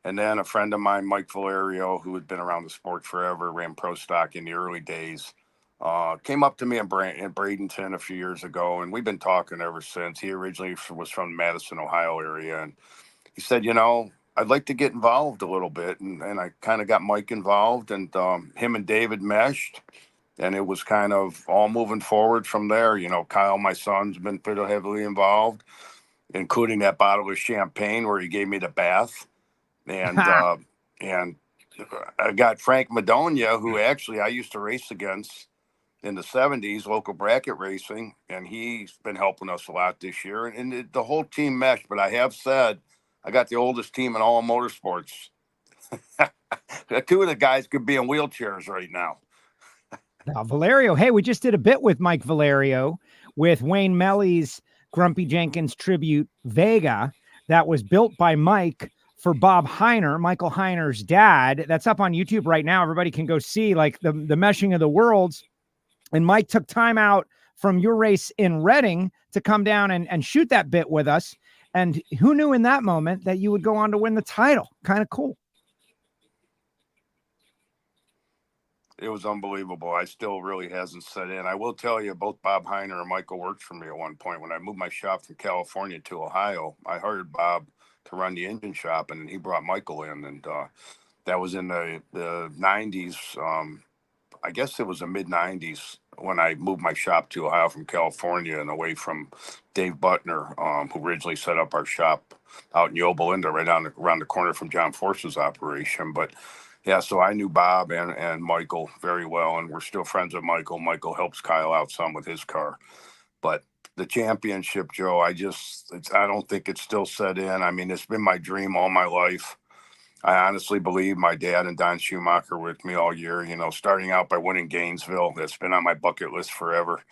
And then a friend of mine, Mike Valerio, who had been around the sport forever, ran pro stock in the early days, came up to me in Bradenton a few years ago, and we've been talking ever since. He originally was from the Madison, Ohio area, and he said, I'd like to get involved a little bit, and I kind of got Mike involved, and him and David meshed, and it was kind of all moving forward from there. Kyle, my son's been pretty heavily involved, including that bottle of champagne where he gave me the bath, and and I got Frank Madonia, who actually I used to race against in the 70s, local bracket racing, and he's been helping us a lot this year. And the whole team meshed. But I have said, I got the oldest team in all motorsports. Two of the guys could be in wheelchairs right now. Now, Valerio, hey, we just did a bit with Mike Valerio with Wayne Melly's Grumpy Jenkins tribute Vega that was built by Mike for Bob Heiner, Michael Heiner's dad. That's up on YouTube right now. Everybody can go see like the meshing of the worlds. And Mike took time out from your race in Reading to come down and shoot that bit with us. And who knew in that moment that you would go on to win the title? Kind of cool. It was unbelievable. I still really hasn't set in. I will tell you, both Bob Heiner and Michael worked for me at one point. When I moved my shop from California to Ohio, I hired Bob to run the engine shop, and he brought Michael in. And that was in the 90s. I guess it was the mid-90s when I moved my shop to Ohio from California and away from Dave Butner, who originally set up our shop out in Yorba Linda, right around the corner from John Force's operation. But yeah, so I knew Bob and Michael very well, and we're still friends with Michael. Michael helps Kyle out some with his car. But the championship, Joe, I don't think it's still set in. I mean, it's been my dream all my life. I honestly believe my dad and Don Schumacher were with me all year, starting out by winning Gainesville. That's been on my bucket list forever.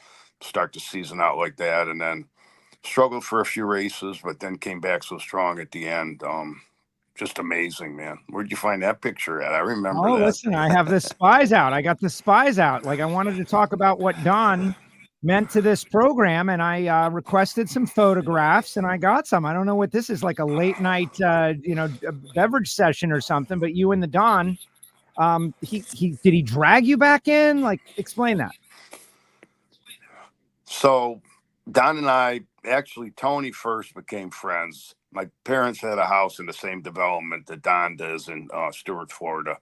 Start the season out like that, and then struggled for a few races, but then came back so strong at the end. Just amazing, man. Where'd you find that picture at? I remember that. Listen, I have the spies out. I got the spies out. Like I wanted to talk about what Don meant to this program, and I requested some photographs, and I got some. I don't know what this is, like a late night, beverage session or something. But you and the Don, did he drag you back in? Like, explain that. So Don and I, actually, Tony first became friends. My parents had a house in the same development that Don does in Stuart, Florida,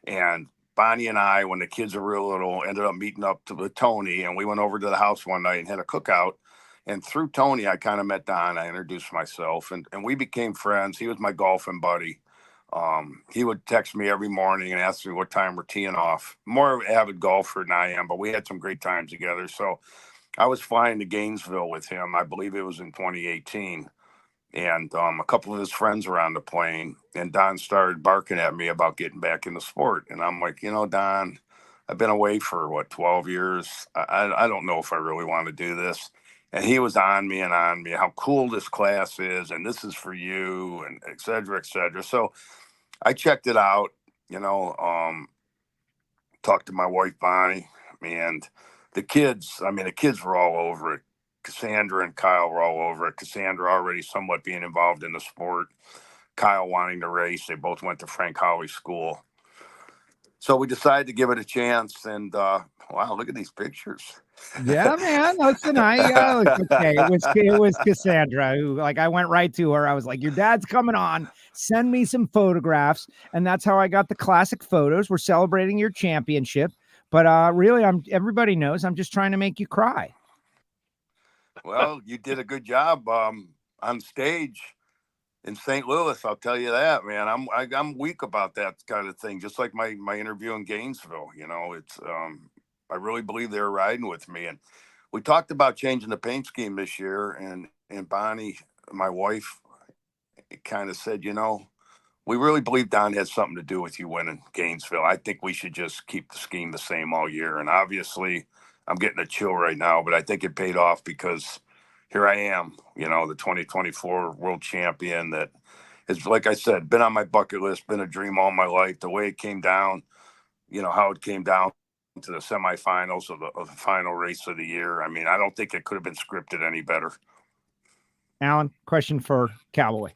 and Bonnie and I, when the kids were real little, ended up meeting up with Tony, and we went over to the house one night and had a cookout. And through Tony, I kind of met Don. I introduced myself, and we became friends. He was my golfing buddy. He would text me every morning and ask me what time we're teeing off. More of an avid golfer than I am, but we had some great times together. So I was flying to Gainesville with him. I believe it was in 2018. And a couple of his friends were on the plane, and Don started barking at me about getting back in the sport. And I'm like, Don, I've been away for 12 years. I don't know if I really want to do this. And he was on me, how cool this class is, and this is for you, and et cetera, et cetera. So I checked it out, talked to my wife, Bonnie, and the kids were all over it. Cassandra and Kyle were all over it. Cassandra already somewhat being involved in the sport. Kyle wanting to race. They both went to Frank Howley School. So we decided to give it a chance. And wow, look at these pictures. Yeah, man. Listen, okay. It was Cassandra who, like, I went right to her. I was like, your dad's coming on. Send me some photographs. And that's how I got the classic photos. We're celebrating your championship. But really, everybody knows I'm just trying to make you cry. Well, you did a good job on stage in St. Louis. I'll tell you that, man. I'm weak about that kind of thing. Just like my interview in Gainesville, it's I really believe they were riding with me. And we talked about changing the paint scheme this year. And Bonnie, my wife, kind of said, we really believe Don had something to do with you winning Gainesville. I think we should just keep the scheme the same all year. And obviously, I'm getting a chill right now, but I think it paid off because here I am, the 2024 world champion that is, like I said, been on my bucket list, been a dream all my life. The way it came down, how it came down to the semifinals of the final race of the year. I mean, I don't think it could have been scripted any better. Alan, question for Cowboy.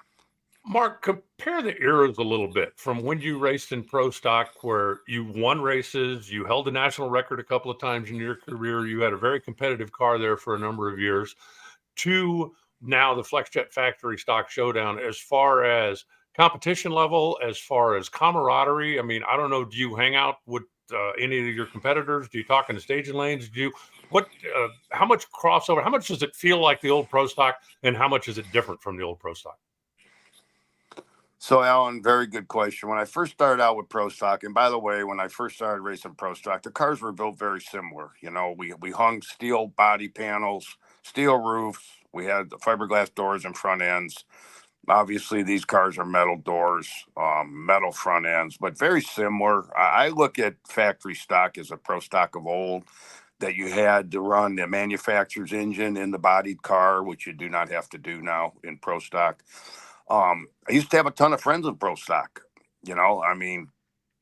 Mark, compare the eras a little bit from when you raced in pro stock, where you won races, you held a national record a couple of times in your career, you had a very competitive car there for a number of years, to now the FlexJet Factory Stock Showdown. As far as competition level, as far as camaraderie, I mean, I don't know, do you hang out with any of your competitors? Do you talk in the staging lanes? How much crossover, how much does it feel like the old pro stock, and how much is it different from the old pro stock? So, Alan, very good question. When I first started out with pro stock, and by the way, when I first started racing pro stock, the cars were built very similar. We hung steel body panels, steel roofs. We had the fiberglass doors and front ends. Obviously, these cars are metal doors, metal front ends, but very similar. I look at factory stock as a pro stock of old, that you had to run the manufacturer's engine in the bodied car, which you do not have to do now in pro stock. I used to have a ton of friends in pro stock, and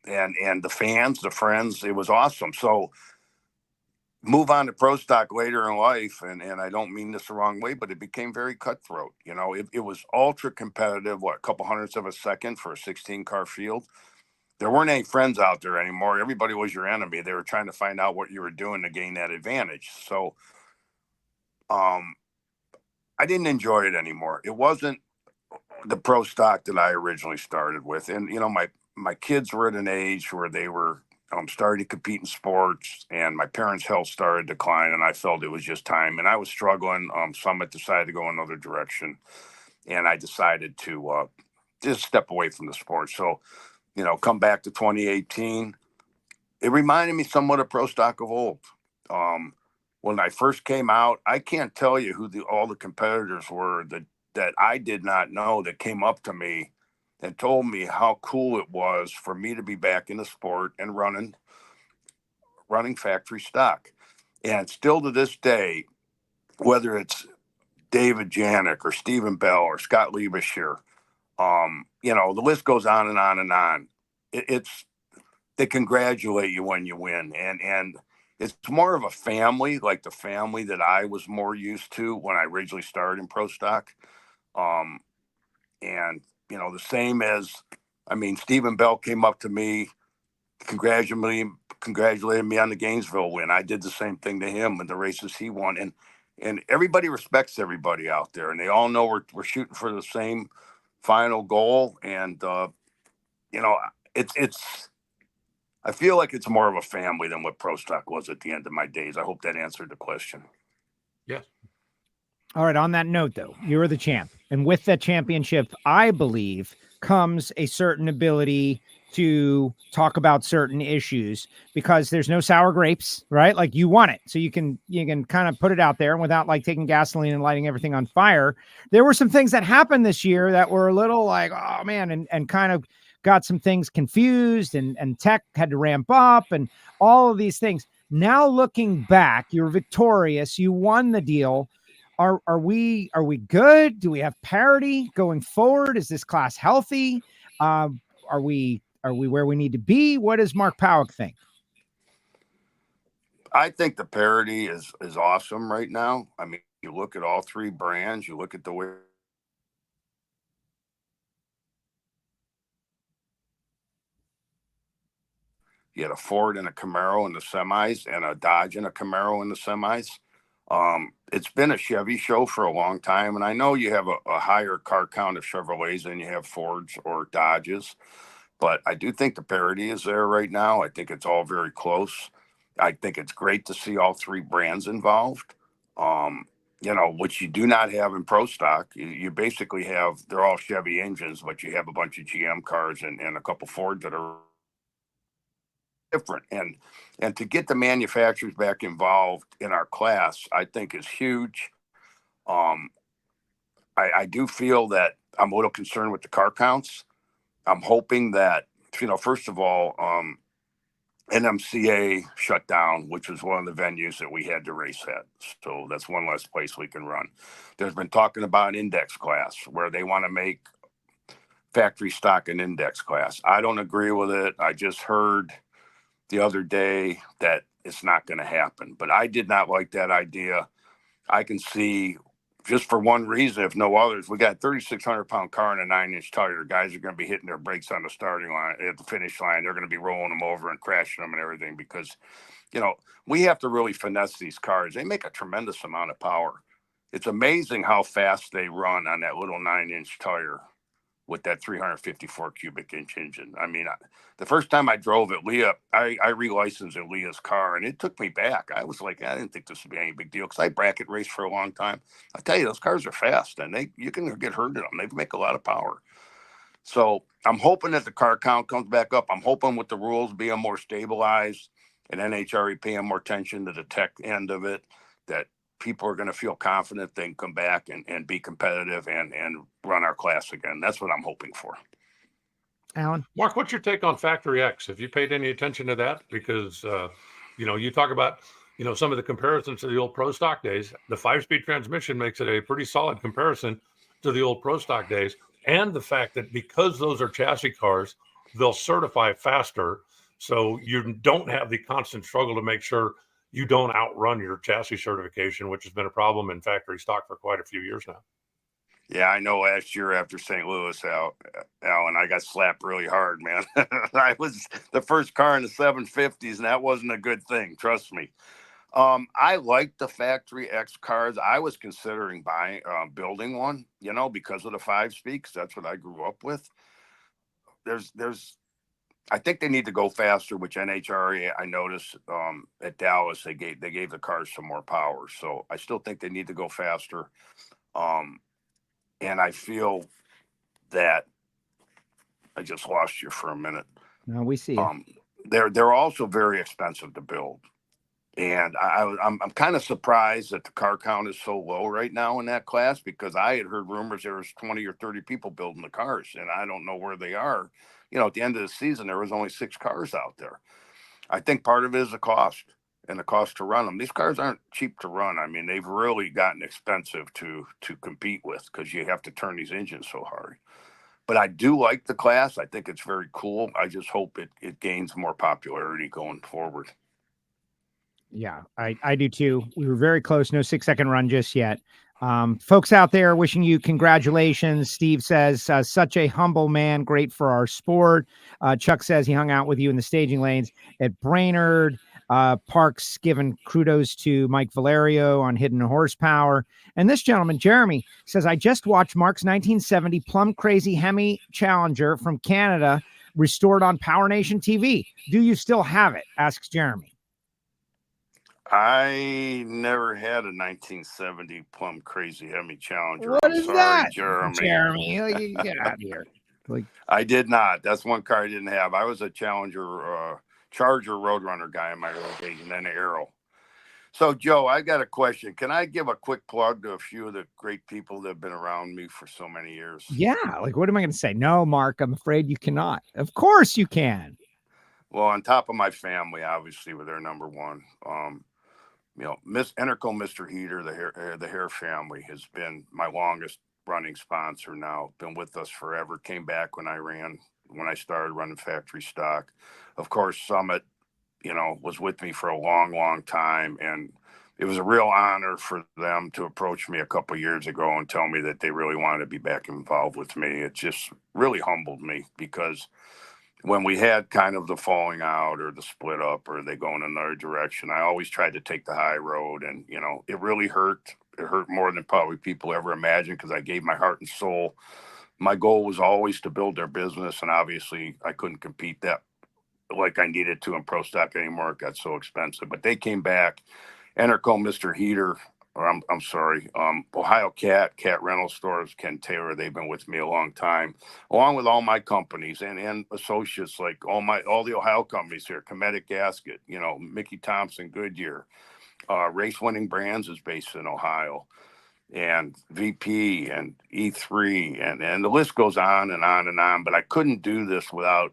the fans, the friends, it was awesome. So move on to pro stock later in life. And I don't mean this the wrong way, but it became very cutthroat. It was ultra competitive, a couple hundredths of a second for a 16 car field. There weren't any friends out there anymore. Everybody was your enemy. They were trying to find out what you were doing to gain that advantage. So, I didn't enjoy it anymore. It wasn't the pro stock that I originally started with. And, my kids were at an age where they were starting to compete in sports, and my parents' health started to decline, and I felt it was just time. And I was struggling. Summit decided to go another direction, and I decided to just step away from the sport. So, come back to 2018. It reminded me somewhat of pro stock of old. When I first came out, I can't tell you who all the competitors were that I did not know, that came up to me and told me how cool it was for me to be back in the sport and running factory stock. And still to this day, whether it's David Janik or Stephen Bell or Scott Liebescher, the list goes on and on and on. They congratulate you when you win. And it's more of a family, like the family that I was more used to when I originally started in pro stock. The same as, Stephen Bell came up to me, congratulated me on the Gainesville win. I did the same thing to him in the races he won. And everybody respects everybody out there, and they all know we're shooting for the same final goal. And, I feel like it's more of a family than what pro stock was at the end of my days. I hope that answered the question. Yes. All right. On that note, though, you're the champ. And with that championship, I believe, comes a certain ability to talk about certain issues, because there's no sour grapes, right? Like, you won it. So you can kind of put it out there, and without like taking gasoline and lighting everything on fire. There were some things that happened this year that were a little like, oh man, and kind of got some things confused, and tech had to ramp up and all of these things. Now looking back, you're victorious. You won the deal. Are we good? Do we have parity going forward? Is this class healthy? Are we where we need to be? What does Mark Pawuk think? I think the parity is awesome right now. I mean, you look at all three brands, you look at the way you had a Ford and a Camaro in the semis and a Dodge and a Camaro in the semis. It's been a Chevy show for a long time, and I know you have a higher car count of Chevrolets than you have Fords or Dodges, but I do think the parity is there right now. I think it's all very close. I think it's great to see all three brands involved. Which you do not have in Pro Stock. You basically have, they're all Chevy engines, but you have a bunch of GM cars and a couple Fords that are different. And to get the manufacturers back involved in our class, I think is huge. I do feel that I'm a little concerned with the car counts. I'm hoping that, first of all, NMCA shut down, which was one of the venues that we had to race at. So that's one less place we can run. There's been talking about an index class where they want to make factory stock an index class. I don't agree with it. I just heard the other day that it's not going to happen, but I did not like that idea. I can see, just for one reason, if no others, we got a 3,600-pound car and a 9-inch tire. Guys are going to be hitting their brakes on the starting line, at the finish line. They're going to be rolling them over and crashing them and everything because, we have to really finesse these cars. They make a tremendous amount of power. It's amazing how fast they run on that little 9-inch tire with that 354 cubic inch engine. I mean, the first time I drove it, Leah, I relicensed Leah's car, and it took me back. I was like, I didn't think this would be any big deal because I bracket raced for a long time. I tell you, those cars are fast, and you can get hurt in them. They make a lot of power. So I'm hoping that the car count comes back up. I'm hoping with the rules being more stabilized and NHRA paying more attention to the tech end of it, that people are going to feel confident they can come back and be competitive and run our class again. That's what I'm hoping for. Alan? Mark, what's your take on Factory X? Have you paid any attention to that? Because, you talk about, some of the comparisons to the old Pro Stock days. The 5-speed transmission makes it a pretty solid comparison to the old Pro Stock days. And the fact that because those are chassis cars, they'll certify faster. So you don't have the constant struggle to make sure you don't outrun your chassis certification, which has been a problem in factory stock for quite a few years now. Yeah, I know last year after St. Louis, Alan, I got slapped really hard, man. I was the first car in the 750s, and that wasn't a good thing. Trust me. I like the Factory X cars. I was considering building one, because of the 5-speed, because that's what I grew up with. I think they need to go faster, which NHRA, I noticed at Dallas, they gave the cars some more power. So I still think they need to go faster. And I feel that I just lost you for a minute. No, we see you. They're also very expensive to build. And I'm kind of surprised that the car count is so low right now in that class, because I had heard rumors there was 20 or 30 people building the cars, and I don't know where they are. At the end of the season, there was only 6 cars out there. I think part of it is the cost and the cost to run them. These cars aren't cheap to run. I mean, they've really gotten expensive to compete with because you have to turn these engines so hard. But I do like the class. I think it's very cool. I just hope it gains more popularity going forward. Yeah, I do too. We were very close. No 6-second run just yet. Folks out there wishing you congratulations. Steve says, such a humble man, great for our sport. Chuck says he hung out with you in the staging lanes at Brainerd. Parks giving kudos to Mike Valerio on Hidden Horsepower. And this gentleman, Jeremy, says, I just watched Mark's 1970 Plum Crazy Hemi Challenger from Canada restored on Power Nation TV. Do you still have it? Asks Jeremy. I never had a 1970 Plum Crazy Hemi Challenger. What is that, Jeremy? Get out of here. I did not. That's one car I didn't have. I was a Charger Roadrunner guy in my early days, and then Arrow. So, Joe, I got a question. Can I give a quick plug to a few of the great people that have been around me for so many years? Yeah. What am I going to say? No, Mark, I'm afraid you cannot. Of course you can. Well, on top of my family, obviously, with their number one. Interco Mr. Heater, the hair family has been my longest running sponsor now. Been with us forever. Came back when I started running factory stock. Of course, Summit, was with me for a long, long time, and it was a real honor for them to approach me a couple of years ago and tell me that they really wanted to be back involved with me. It just really humbled me, because when we had kind of the falling out or the split up or they go in another direction, I always tried to take the high road, and it really hurt. It hurt more than probably people ever imagined, because I gave my heart and soul. My goal was always to build their business, and obviously I couldn't compete that like I needed to in pro stock anymore. It got so expensive. But they came back. Interco Mr. Heater, or I'm sorry, Ohio Cat Rental Stores, Ken Taylor, they've been with me a long time, along with all my companies and associates, like all the Ohio companies here, Cometic Gasket, Mickey Thompson, Goodyear, Race Winning Brands is based in Ohio, and VP and E3, and the list goes on and on and on. But I couldn't do this without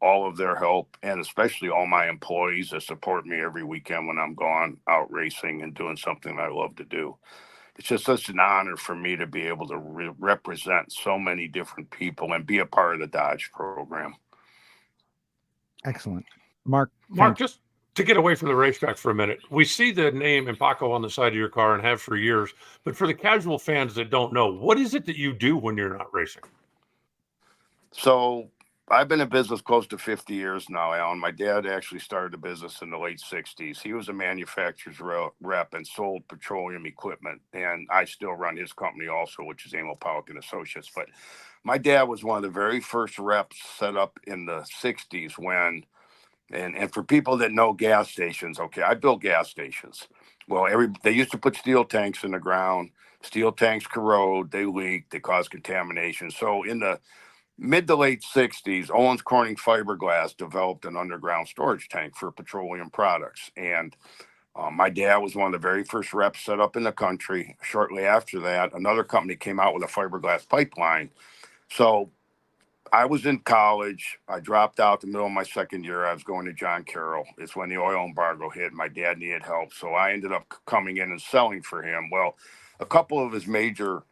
all of their help, and especially all my employees that support me every weekend when I'm gone out racing and doing something I love to do. It's just such an honor for me to be able to represent so many different people and be a part of the Dodge program. Excellent. Mark, just to get away from the racetrack for a minute, we see the name Empaco on the side of your car and have for years, but for the casual fans that don't know, what is it that you do when you're not racing? So I've been in business close to 50 years now, Alan. My dad actually started the business in the late 60s. He was a manufacturer's rep and sold petroleum equipment. And I still run his company also, which is Antron Brown and Associates. But my dad was one of the very first reps set up in the 60s when, and for people that know gas stations, okay, I built gas stations. Well, they used to put steel tanks in the ground. Steel tanks corrode, they leak, they cause contamination. So in the mid to late 60s, Owens Corning Fiberglass developed an underground storage tank for petroleum products. And my dad was one of the very first reps set up in the country. Shortly after that, another company came out with a fiberglass pipeline. So I was in college. I dropped out the middle of my second year. I was going to John Carroll. It's when the oil embargo hit. My dad needed help. So I ended up coming in and selling for him. Well, a couple of his major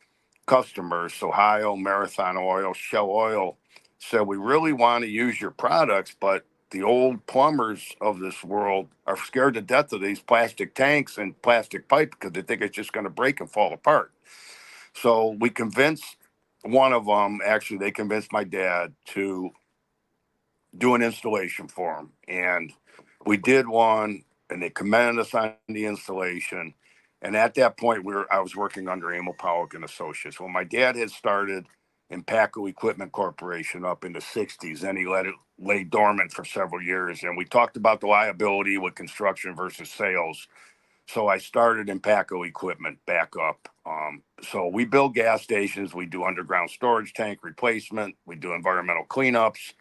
customers, Ohio, Marathon Oil, Shell Oil, said, we really want to use your products, but the old plumbers of this world are scared to death of these plastic tanks and plastic pipe because they think it's just going to break and fall apart. So we convinced one of them, actually, they convinced my dad to do an installation for him. And we did one, and they commended us on the installation. And at that point, I was working under Antron Brown and Associates. Well, my dad had started Empaco Equipment Corporation up in the 60s, and he let it lay dormant for several years. And we talked about the liability with construction versus sales. So I started Empaco Equipment back up. So we build gas stations. We do underground storage tank replacement. We do environmental cleanups,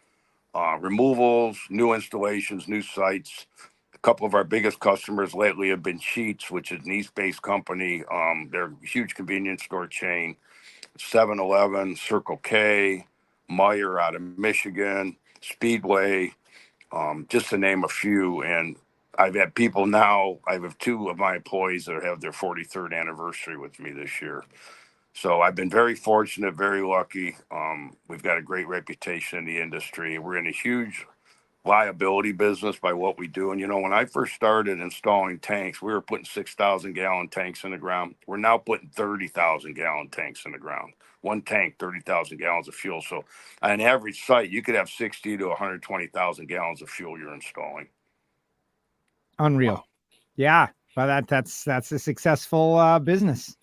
removals, new installations, new sites. A couple of our biggest customers lately have been Sheetz, which is an East-based company. They're a huge convenience store chain. 7-Eleven, Circle K, Meijer out of Michigan, Speedway, just to name a few. And I've had people now, I have two of my employees that have their 43rd anniversary with me this year. So I've been very fortunate, very lucky. We've got a great reputation in the industry. We're in a huge liability business by what we do. And, when I first started installing tanks, we were putting 6,000 gallon tanks in the ground. We're now putting 30,000 gallon tanks in the ground. One tank, 30,000 gallons of fuel. So on an average site, you could have 60 to 120,000 gallons of fuel you're installing. Unreal. Wow. Yeah. Well, that's a successful business.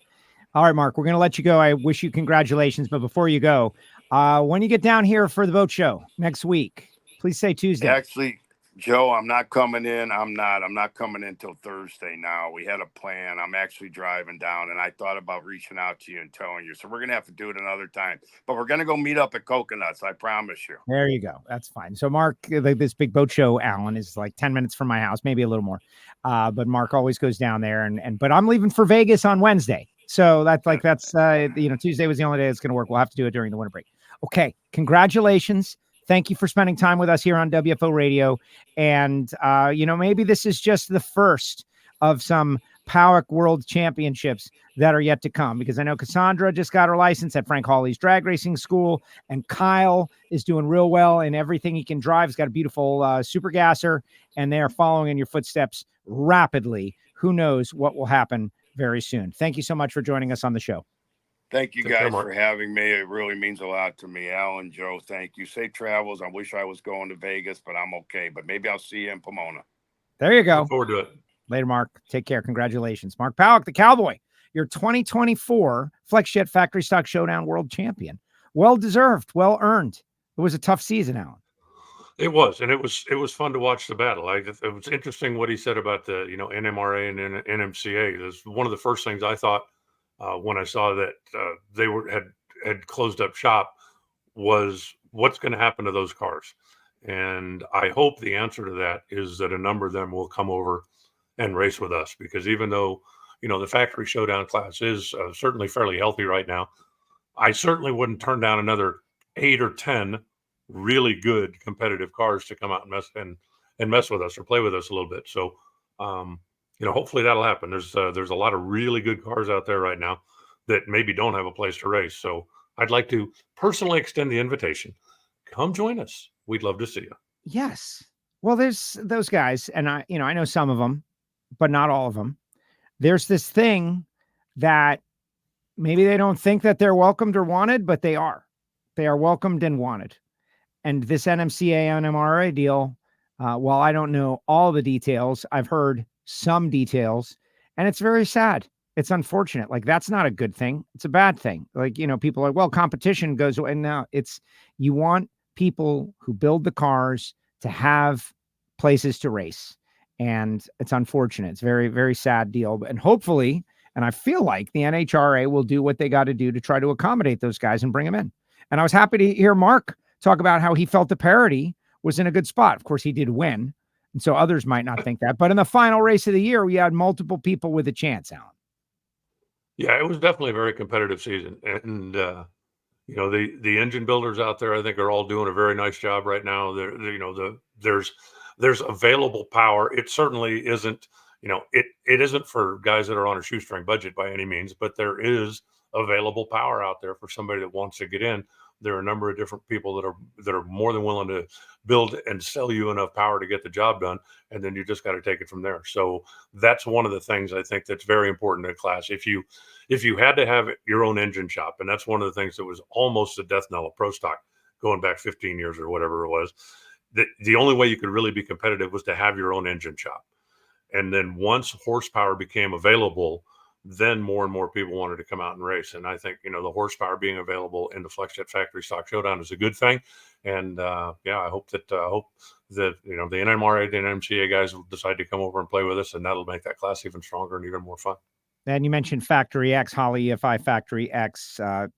All right, Mark, we're going to let you go. I wish you congratulations. But before you go, when you get down here for the boat show next week, please say Tuesday. Actually, Joe, I'm not coming in. I'm not coming in till Thursday now. We had a plan. I'm actually driving down, and I thought about reaching out to you and telling you. So we're going to have to do it another time. But we're going to go meet up at Coconuts. I promise you. There you go. That's fine. So Mark, this big boat show, Alan, is like 10 minutes from my house, maybe a little more. But Mark always goes down there. But I'm leaving for Vegas on Wednesday. So that's Tuesday was the only day it's going to work. We'll have to do it during the winter break. Okay. Congratulations. Thank you for spending time with us here on WFO Radio. And, maybe this is just the first of some Pawuk World Championships that are yet to come, because I know Cassandra just got her license at Frank Hawley's Drag Racing School, and Kyle is doing real well in everything he can drive. He's got a beautiful super gasser, and they are following in your footsteps rapidly. Who knows what will happen very soon. Thank you so much for joining us on the show. Thank you guys for having me. It really means a lot to me. Alan, Joe, thank you. Safe travels. I wish I was going to Vegas, but I'm okay. But maybe I'll see you in Pomona. There you go. Look forward to it. Later, Mark. Take care. Congratulations. Mark Pawuk, the Cowboy, your 2024 FlexJet Factory Stock Showdown World Champion. Well-deserved, well-earned. It was a tough season, Alan. It was, and it was fun to watch the battle. It was interesting what he said about the NMRA and NMCA. It was one of the first things I thought when I saw that they had closed up shop was what's going to happen to those cars. And I hope the answer to that is that a number of them will come over and race with us, because even though, the factory showdown class is certainly fairly healthy right now, I certainly wouldn't turn down another 8 or 10 really good competitive cars to come out and mess with us or play with us a little bit. So, hopefully that'll happen. There's a lot of really good cars out there right now that maybe don't have a place to race. So I'd like to personally extend the invitation. Come join us. We'd love to see you. Yes. Well, there's those guys, and I know some of them, but not all of them. There's this thing that maybe they don't think that they're welcomed or wanted, but they are. They are welcomed and wanted. And this NMCA NMRA deal, while I don't know all the details, I've heard some details, and it's very sad. It's unfortunate. Like, that's not a good thing. It's a bad thing. Like, people are like, well, competition goes away. And now you want people who build the cars to have places to race. And it's unfortunate. It's a very, very sad deal. And hopefully, and I feel like the NHRA will do what they got to do to try to accommodate those guys and bring them in. And I was happy to hear Mark talk about how he felt the parity was in a good spot. Of course, he did win, and so others might not think that. But in the final race of the year, we had multiple people with a chance, Alan. Yeah, it was definitely a very competitive season. And, the engine builders out there, I think, are all doing a very nice job right now. There's available power. It certainly isn't, it isn't for guys that are on a shoestring budget by any means, but there is available power out there for somebody that wants to get in. There are a number of different people that are more than willing to build and sell you enough power to get the job done. And then you just got to take it from there. So that's one of the things I think that's very important in a class. If you had to have your own engine shop, and that's one of the things that was almost a death knell of pro stock going back 15 years or whatever it was, the only way you could really be competitive was to have your own engine shop. And then once horsepower became available, then more and more people wanted to come out and race. And I think, the horsepower being available in the FlexJet Factory Stock Showdown is a good thing. And I hope that the NMRA, the NMCA guys will decide to come over and play with us, and that'll make that class even stronger and even more fun. And you mentioned Factory X, Holly EFI Factory X. I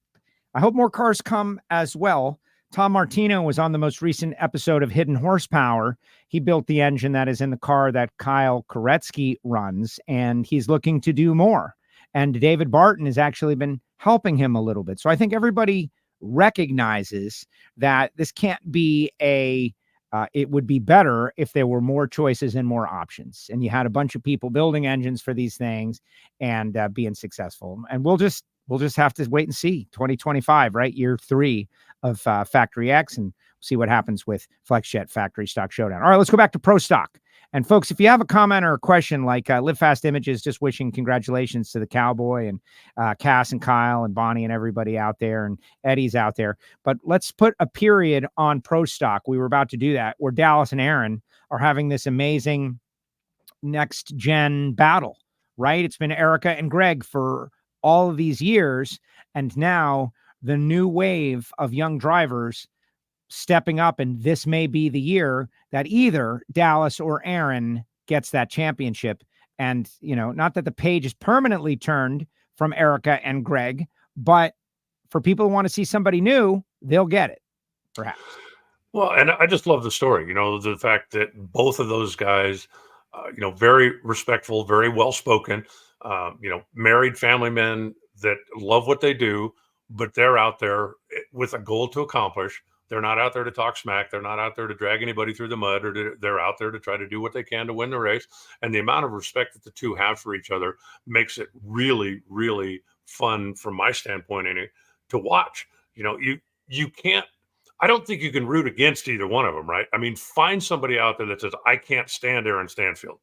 hope more cars come as well. Tom Martino was on the most recent episode of Hidden Horsepower. He built the engine that is in the car that Kyle Koretsky runs, and he's looking to do more. And David Barton has actually been helping him a little bit. So I think everybody recognizes that this can't be it would be better if there were more choices and more options. And you had a bunch of people building engines for these things and being successful. And we'll just have to wait and see. 2025, right? Year 3 of Factory X, and see what happens with FlexJet Factory Stock Showdown. All right, let's go back to Pro Stock. And folks, if you have a comment or a question, like Live Fast Images, just wishing congratulations to the Cowboy and Cass and Kyle and Bonnie and everybody out there, and Eddie's out there. But let's put a period on Pro Stock. We were about to do that, where Dallas and Aaron are having this amazing next gen battle, right? It's been Erica and Greg for all of these years, and now the new wave of young drivers stepping up, and this may be the year that either Dallas or Aaron gets that championship. And, not that the page is permanently turned from Erica and Greg, but for people who want to see somebody new, they'll get it, perhaps. Well, and I just love the story, the fact that both of those guys, very respectful, very well-spoken, married family men that love what they do, but they're out there with a goal to accomplish. They're not out there to talk smack. They're not out there to drag anybody through the mud, or they're out there to try to do what they can to win the race. And the amount of respect that the two have for each other makes it really, really fun from my standpoint to watch. You can't, I don't think you can root against either one of them, right? I mean, find somebody out there that says, I can't stand Aaron Stanfield.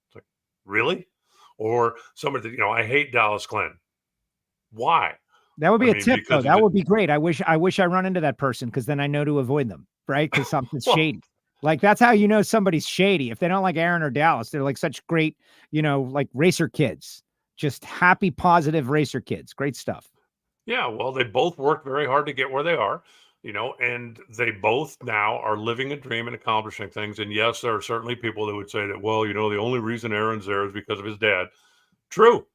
It's like, really? Or somebody that, I hate Dallas Glenn. Why? That would be a tip, though. That would be great. I wish I run into that person, because then I know to avoid them, right? Because something's shady. Like, that's how you know somebody's shady. If they don't like Aaron or Dallas, they're like such great, like racer kids, just happy, positive racer kids. Great stuff. Yeah, well, they both worked very hard to get where they are, and they both now are living a dream and accomplishing things. And yes, there are certainly people that would say that, well, the only reason Aaron's there is because of his dad. True.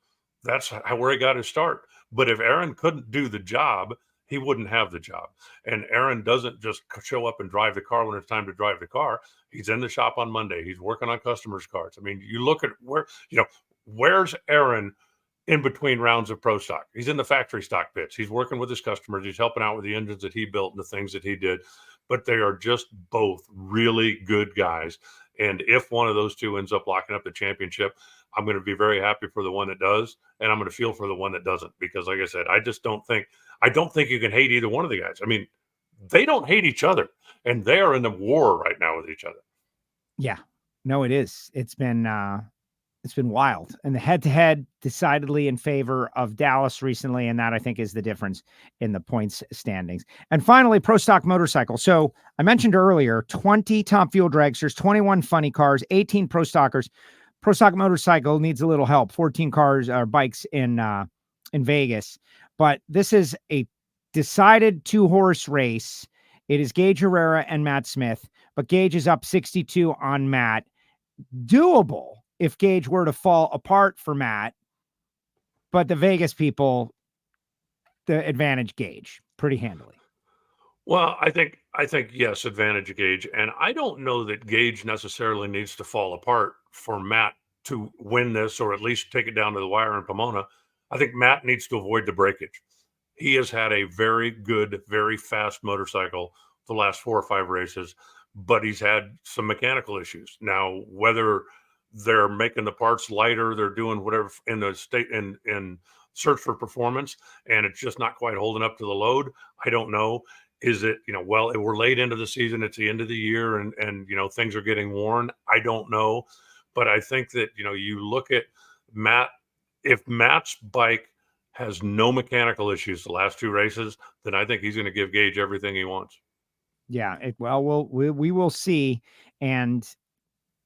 That's where he got his start. But if Aaron couldn't do the job, he wouldn't have the job. And Aaron doesn't just show up and drive the car when it's time to drive the car. He's in the shop on Monday. He's working on customers' cars. I mean, you look at where's Aaron in between rounds of pro stock? He's in the factory stock pits. He's working with his customers. He's helping out with the engines that he built and the things that he did. But they are just both really good guys. And if one of those two ends up locking up the championship, I'm going to be very happy for the one that does, and I'm going to feel for the one that doesn't, because like I said, I don't think you can hate either one of the guys. I mean, they don't hate each other, and they are in the war right now with each other. Yeah, no, it is. It's been wild, and the head-to-head decidedly in favor of Dallas recently, and that I think is the difference in the points standings. And finally, Pro Stock Motorcycle. So I mentioned earlier, 20 Top Fuel dragsters, 21 funny cars, 18 Pro Stockers. Pro Stock Motorcycle needs a little help. 14 cars or bikes in Vegas, but this is a decided 2-horse race. It is Gage Herrera and Matt Smith, but Gage is up 62 on Matt. Doable if Gage were to fall apart for Matt, but the Vegas people, the advantage Gage pretty handily. Well, I think yes, advantage Gage, and I don't know that Gage necessarily needs to fall apart for Matt to win this, or at least take it down to the wire in Pomona. I think Matt needs to avoid the breakage. He has had a very good, very fast motorcycle the last 4 or 5 races, but he's had some mechanical issues. Now, whether they're making the parts lighter, they're doing whatever in the state in search for performance, and it's just not quite holding up to the load, I don't know. Is it, well, we're late into the season, it's the end of the year, and things are getting worn. I don't know. But I think that, you look at Matt, if Matt's bike has no mechanical issues the last 2 races, then I think he's going to give Gage everything he wants. Yeah. We will see. And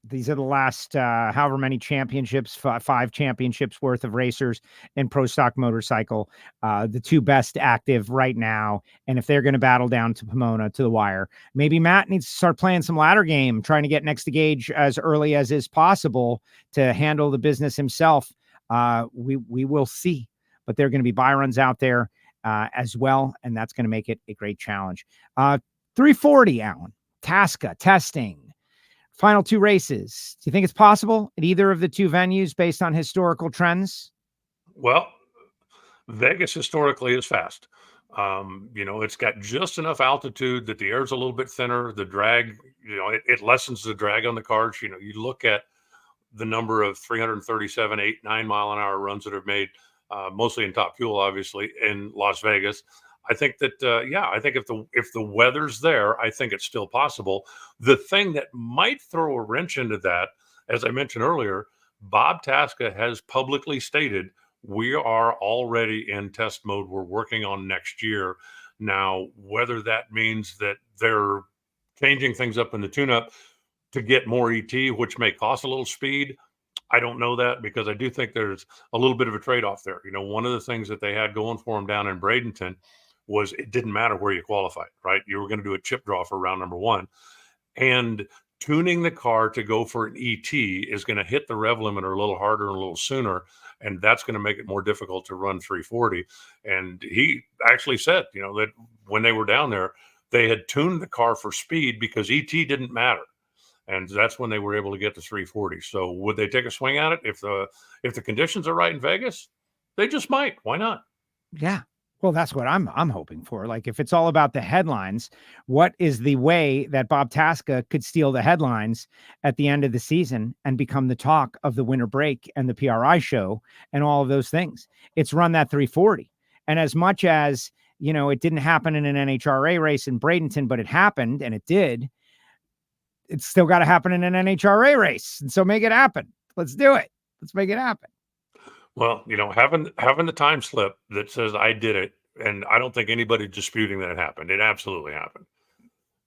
these are the last, however many championships, 5 championships worth of racers in Pro Stock Motorcycle, the 2 best active right now. And if they're going to battle down to Pomona, to the wire, maybe Matt needs to start playing some ladder game, trying to get next to Gage as early as is possible to handle the business himself. We will see, but there are going to be buy runs out there as well. And that's going to make it a great challenge. 340, Alan, Tasca testing. Final 2 races. Do you think it's possible at either of the 2 venues based on historical trends? Well, Vegas historically is fast. It's got just enough altitude that the air's a little bit thinner. The drag, it lessens the drag on the cars. You look at the number of 337, 8, 9 mile an hour runs that are made, mostly in Top Fuel, obviously, in Las Vegas. I think that, I think if the weather's there, I think it's still possible. The thing that might throw a wrench into that, as I mentioned earlier, Bob Tasca has publicly stated, we are already in test mode. We're working on next year. Now, whether that means that they're changing things up in the tune-up to get more ET, which may cost a little speed, I don't know that, because I do think there's a little bit of a trade-off there. One of the things that they had going for them down in Bradenton was it didn't matter where you qualified, right? You were going to do a chip draw for round number 1. And tuning the car to go for an ET is going to hit the rev limiter a little harder and a little sooner. And that's going to make it more difficult to run 340. And he actually said, that when they were down there, they had tuned the car for speed because ET didn't matter. And that's when they were able to get to 340. So would they take a swing at it? If the conditions are right in Vegas, they just might. Why not? Yeah. Well, that's what I'm hoping for. Like, if it's all about the headlines, what is the way that Bob Tasca could steal the headlines at the end of the season and become the talk of the winter break and the PRI show and all of those things? It's run that 340. And as much as, it didn't happen in an NHRA race in Bradenton, but it happened, and it did, it's still got to happen in an NHRA race. And so make it happen. Let's do it. Let's make it happen. Well, having the time slip that says I did it, and I don't think anybody's disputing that it happened. It absolutely happened.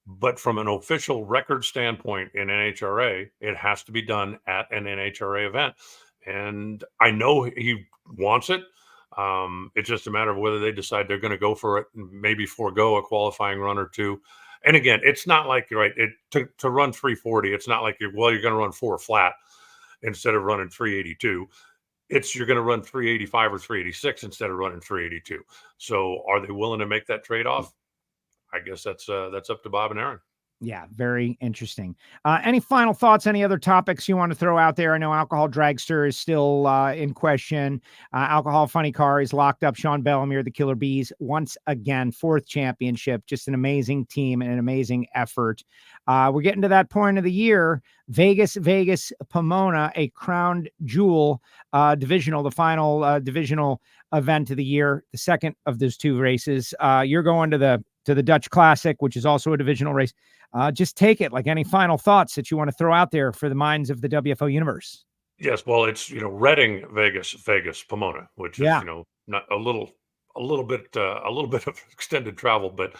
But from an official record standpoint in NHRA, it has to be done at an NHRA event. And I know he wants it. It's just a matter of whether they decide they're going to go for it and maybe forego a qualifying run or two. And again, it's not like, right, to run 340, it's not like you're going to run 4 flat instead of running 382. You're going to run 385 or 386 instead of running 382. So are they willing to make that trade-off? I guess that's up to Bob and Aaron. Yeah, very interesting. Any final thoughts? Any other topics you want to throw out there? I know Alcohol Dragster is still in question. Alcohol Funny Car is locked up. Sean Bellemere, the Killer Bees, once again, 4th championship. Just an amazing team and an amazing effort. We're getting to that point of the year. Vegas, Pomona, a crowned jewel divisional, the final divisional event of the year, the second of those 2 races. You're going to the Dutch Classic, which is also a divisional race. Just take it. Like, any final thoughts that you want to throw out there for the minds of the WFO universe? Yes, well, it's Reading, Vegas, Pomona, which is not a little bit of extended travel, but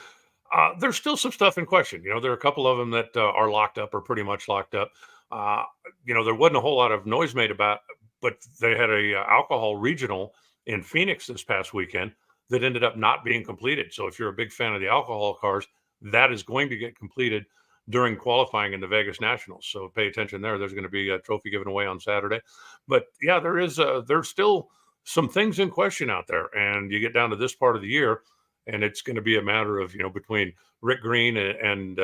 there's still some stuff in question. There are a couple of them that are locked up or pretty much locked up. There wasn't a whole lot of noise made about, but they had a alcohol regional in Phoenix this past weekend that ended up not being completed. So if you're a big fan of the alcohol cars, that is going to get completed during qualifying in the Vegas Nationals. So pay attention there. There's going to be a trophy given away on Saturday. But yeah, there's still some things in question out there. And you get down to this part of the year, and it's going to be a matter of, between Rick Green and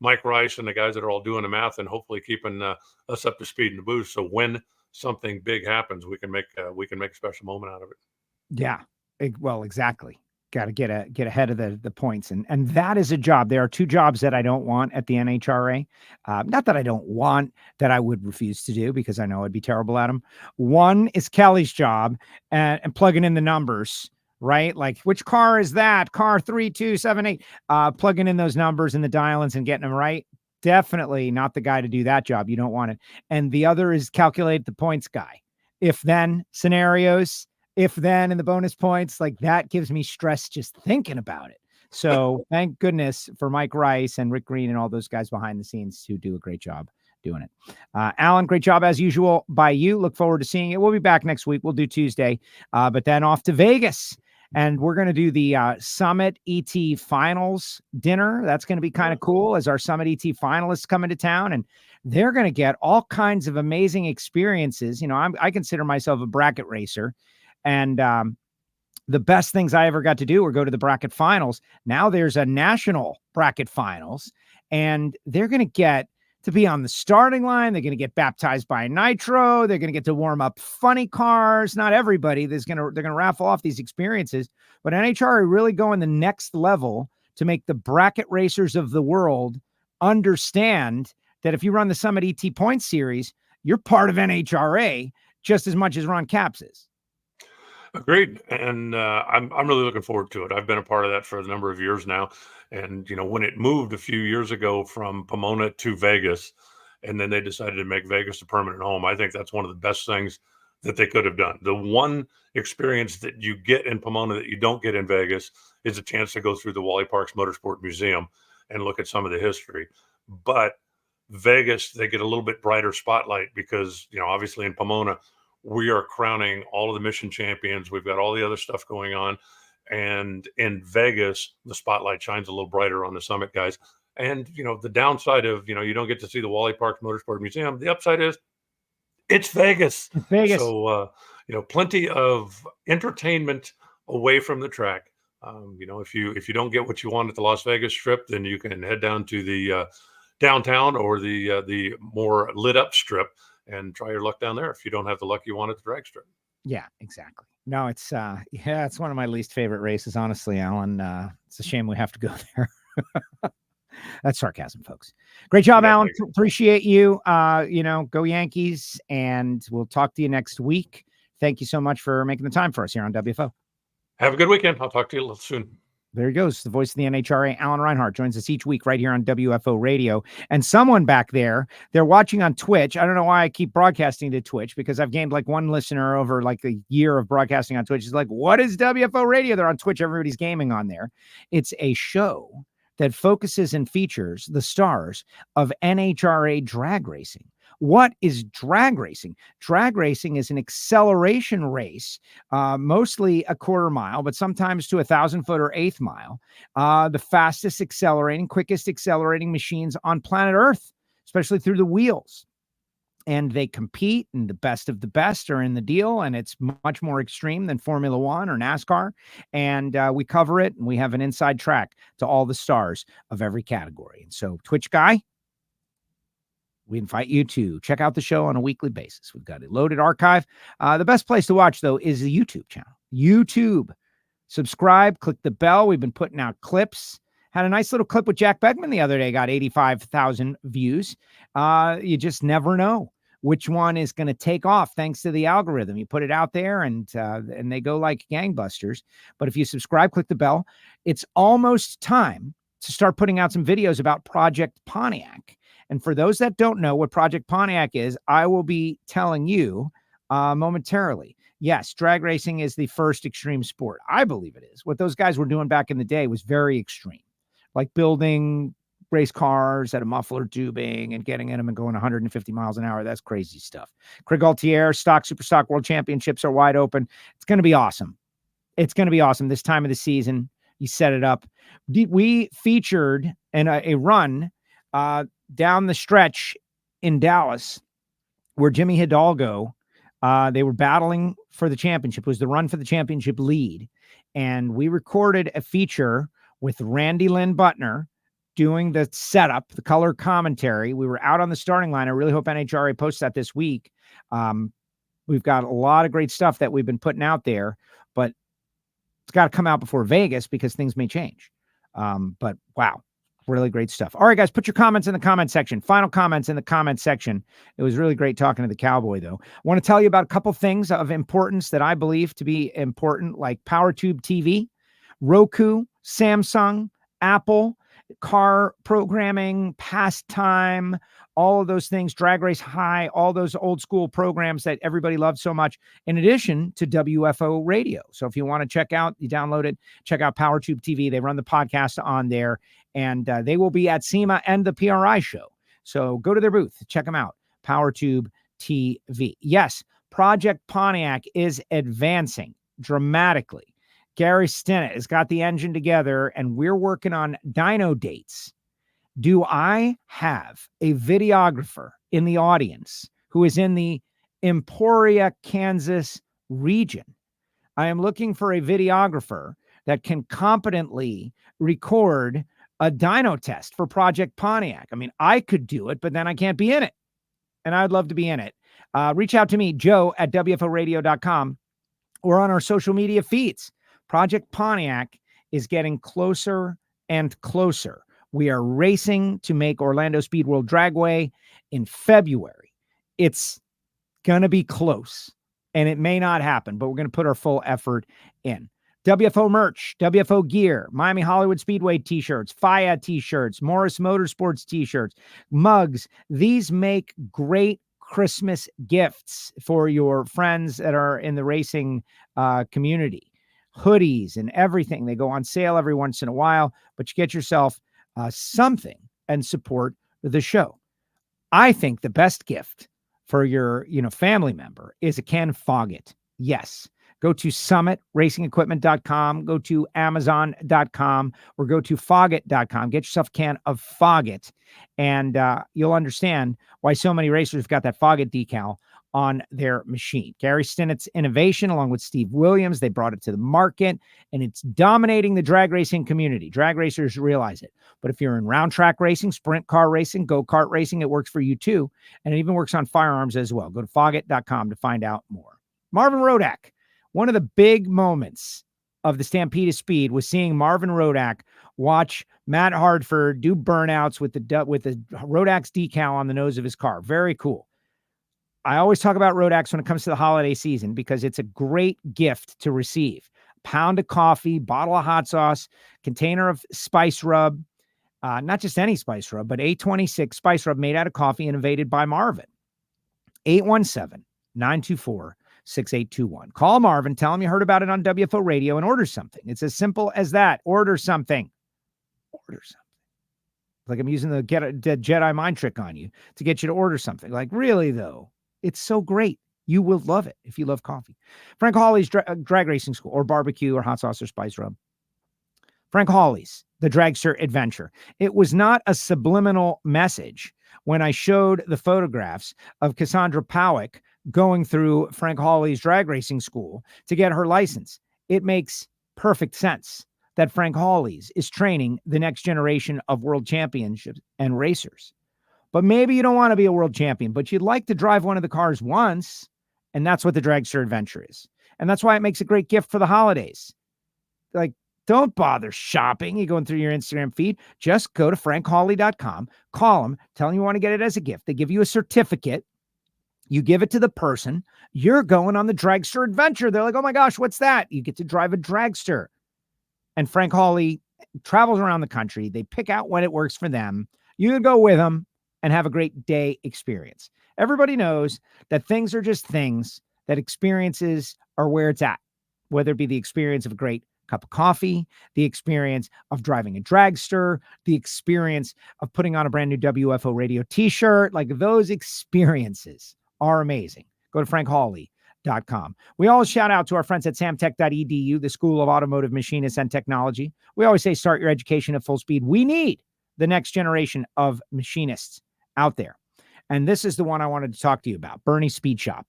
Mike Rice and the guys that are all doing the math and hopefully keeping us up to speed in the booth. So when something big happens, we can make a special moment out of it. Yeah. Well, exactly. Got to get ahead of the points. And that is a job. There are 2 jobs that I don't want at the NHRA. Not that I don't want, that I would refuse to do, because I know I'd be terrible at them. One is Kelly's job and plugging in the numbers, right? Like, which car is that? Car 3278, plugging in those numbers and the dial-ins and getting them right. Definitely not the guy to do that job. You don't want it. And the other is calculate the points guy. If then scenarios, if then in the bonus points, like, that gives me stress just thinking about it. So thank goodness for Mike Rice and Rick Green and all those guys behind the scenes who do a great job doing it. Alan, great job as usual by you. Look forward to seeing it. We'll be back next week. We'll do Tuesday, but then off to Vegas. And we're going to do the Summit ET Finals dinner. That's going to be kind of cool, as our Summit ET finalists come into town, and they're going to get all kinds of amazing experiences. I consider myself a bracket racer. And the best things I ever got to do were go to the bracket finals. Now there's a national bracket finals, and they're going to get to be on the starting line. They're going to get baptized by nitro. They're going to get to warm up funny cars. Not everybody. They're going to raffle off these experiences, but NHRA really going the next level to make the bracket racers of the world understand that if you run the Summit ET Points Series, you're part of NHRA just as much as Ron Capps is. Agreed. And I'm really looking forward to it. I've been a part of that for a number of years now. And, when it moved a few years ago from Pomona to Vegas, and then they decided to make Vegas a permanent home, I think that's one of the best things that they could have done. The one experience that you get in Pomona that you don't get in Vegas is a chance to go through the Wally Parks Motorsport Museum and look at some of the history. But Vegas, they get a little bit brighter spotlight because, obviously in Pomona, we are crowning all of the mission champions. We've got all the other stuff going on. And in Vegas, the spotlight shines a little brighter on the Summit guys. And, the downside of, you don't get to see the Wally Parks Motorsport Museum. The upside is it's Vegas. It's Vegas. So, plenty of entertainment away from the track. If you don't get what you want at the Las Vegas Strip, then you can head down to the downtown or the more lit up strip and try your luck down there if you don't have the luck you want at the drag strip. Yeah, exactly. No, it's it's one of my least favorite races, honestly, Alan. It's a shame we have to go there. That's sarcasm, folks. Great job, Yeah, Alan. thank you. Appreciate you. Go Yankees, and we'll talk to you next week. Thank you so much for making the time for us here on WFO. Have a good weekend. I'll talk to you soon. There he goes. The voice of the NHRA, Alan Reinhart, joins us each week right here on WFO Radio. And someone back there, they're watching on Twitch. I don't know why I keep broadcasting to Twitch, because I've gained like one listener over like a year of broadcasting on Twitch. It's like, what is WFO Radio? They're on Twitch. Everybody's gaming on there. It's a show that focuses and features the stars of NHRA drag racing. What is drag racing? Drag racing is an acceleration race, mostly a quarter mile, but sometimes to 1,000-foot or eighth mile. The fastest accelerating, quickest accelerating machines on planet Earth, especially through the wheels. And they compete, and the best of the best are in the deal, and it's much more extreme than Formula One or NASCAR. And we cover it, and we have an inside track to all the stars of every category. And so, Twitch guy, we invite you to check out the show on a weekly basis. We've got a loaded archive. The best place to watch, though, is the YouTube channel. YouTube. Subscribe, click the bell. We've been putting out clips. Had a nice little clip with Jack Beckman the other day. Got 85,000 views. You just never know which one is going to take off thanks to the algorithm. You put it out there, and they go like gangbusters. But if you subscribe, click the bell. It's almost time to start putting out some videos about Project Pontiac. And for those that don't know what Project Pontiac is, I will be telling you momentarily. Yes, drag racing is the first extreme sport. I believe it is. What those guys were doing back in the day was very extreme, like building race cars out of muffler tubing and getting in them and going 150 miles an hour. That's crazy stuff. Craig Altier, Stock, Super Stock World Championships are wide open. It's going to be awesome. It's going to be awesome this time of the season. You set it up. We featured in a run down the stretch in Dallas where Jimmy Hidalgo, they were battling for the championship. It was the run for the championship lead. And we recorded a feature with Randy Lynn Butner doing the setup, the color commentary. We were out on the starting line. I really hope NHRA posts that this week. We've got a lot of great stuff that we've been putting out there, but it's got to come out before Vegas because things may change. But wow, really great stuff. All right, guys, put your comments in the comment section. Final comments in the comment section. It was really great talking to the Cowboy, though. I want to tell you about a couple things of importance that I believe to be important, like PowerTube TV, Roku, Samsung, Apple, car programming, pastime, all of those things, Drag Race High, all those old school programs that everybody loves so much, in addition to WFO Radio. So if you want to check out, you download it, check out PowerTube TV. They run the podcast on there, and they will be at SEMA and the PRI show. So go to their booth, check them out, PowerTube TV. Yes, Project Pontiac is advancing dramatically. Gary Stinnett has got the engine together, and we're working on dyno dates. Do I have a videographer in the audience who is in the Emporia, Kansas region? I am looking for a videographer that can competently record a dyno test for Project Pontiac. I mean, I could do it, but then I can't be in it. And I'd love to be in it. Reach out to me, Joe at WFOradio.com, or on our social media feeds. Project Pontiac is getting closer and closer. We are racing to make Orlando Speed World Dragway in February. It's going to be close, and it may not happen, but we're going to put our full effort in. WFO merch, WFO gear, Miami Hollywood Speedway t-shirts, FIA t-shirts, Morris Motorsports t-shirts, mugs. These make great Christmas gifts for your friends that are in the racing community. Hoodies and everything. They go on sale every once in a while, but you get yourself something and support the show. I think the best gift for your family member is a Ken Foggett. Yes. Go to summit-racingequipment.com, go to amazon.com, or go to foggett.com. Get yourself a can of Foggett, and you'll understand why so many racers have got that Foggett decal on their machine. Gary Stinnett's innovation, along with Steve Williams, they brought it to the market, and it's dominating the drag racing community. Drag racers realize it. But if you're in round track racing, sprint car racing, go-kart racing, it works for you too. And it even works on firearms as well. Go to foggett.com to find out more. Marvin Rodak. One of the big moments of the Stampede of Speed was seeing Marvin Rodak watch Matt Hartford do burnouts with the Rodak's decal on the nose of his car. Very cool. I always talk about Rodak's when it comes to the holiday season because it's a great gift to receive. Pound of coffee, bottle of hot sauce, container of spice rub, not just any spice rub, but A26 spice rub made out of coffee, innovated by Marvin. 817-924-6821. Call Marvin, tell him you heard about it on WFO Radio, and order something. It's as simple as that. Order something. Order something. Like I'm using the Jedi mind trick on you to get you to order something. Like, really, though, it's so great. You will love it if you love coffee. Frank Hawley's Drag Racing School, or barbecue, or hot sauce, or spice rub. Frank Hawley's The Dragster Adventure. It was not a subliminal message when I showed the photographs of Cassandra Pawuk going through Frank Hawley's Drag Racing School to get her license. It makes perfect sense that Frank Hawley's is training the next generation of world championships and racers. But maybe you don't want to be a world champion, but you'd like to drive one of the cars once, and that's what the Dragster Adventure is. And that's why it makes a great gift for the holidays. Like, don't bother shopping. You're going through your Instagram feed. Just go to frankhawley.com, call them, tell them you want to get it as a gift. They give you a certificate. You give it to the person. You're going on the Dragster Adventure. They're like, oh my gosh, what's that? You get to drive a dragster. And Frank Hawley travels around the country. They pick out when it works for them. You can go with them and have a great day experience. Everybody knows that things are just things, that experiences are where it's at, whether it be the experience of a great cup of coffee, the experience of driving a dragster, the experience of putting on a brand new WFO Radio t-shirt. Like, those experiences are amazing. Go to frankhawley.com. We always shout out to our friends at samtech.edu, the School of Automotive Machinists and Technology. We always say, start your education at full speed. We need the next generation of machinists out there. And this is the one I wanted to talk to you about, Bernie's Speed Shop.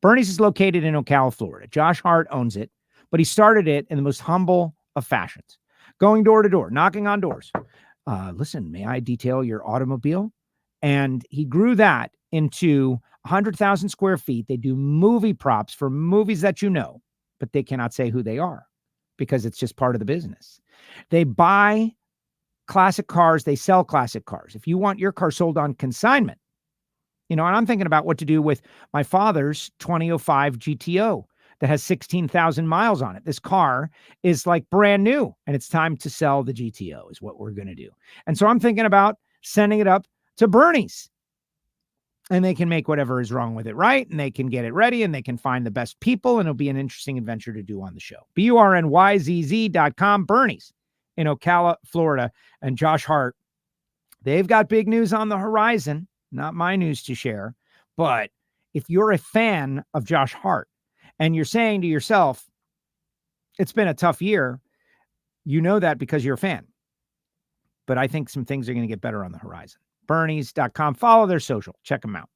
Bernie's is located in Ocala, Florida. Josh Hart owns it, but he started it in the most humble of fashions, going door to door, knocking on doors. Listen, may I detail your automobile? And he grew that into 100,000 square feet. They do movie props for movies that you know, but they cannot say who they are because it's just part of the business. They buy classic cars. They sell classic cars. If you want your car sold on consignment, and I'm thinking about what to do with my father's 2005 GTO that has 16,000 miles on it. This car is like brand new, and it's time to sell the GTO is what we're going to do. And so I'm thinking about sending it up to Bernie's, and they can make whatever is wrong with it right, and they can get it ready, and they can find the best people, and it'll be an interesting adventure to do on the show. BURNYZZ.com, Bernie's in Ocala, Florida. And Josh Hart, they've got big news on the horizon. Not my news to share, but if you're a fan of Josh Hart and you're saying to yourself, it's been a tough year, you know that because you're a fan. But I think some things are going to get better on the horizon. Bernies.com. Follow their social. Check them out.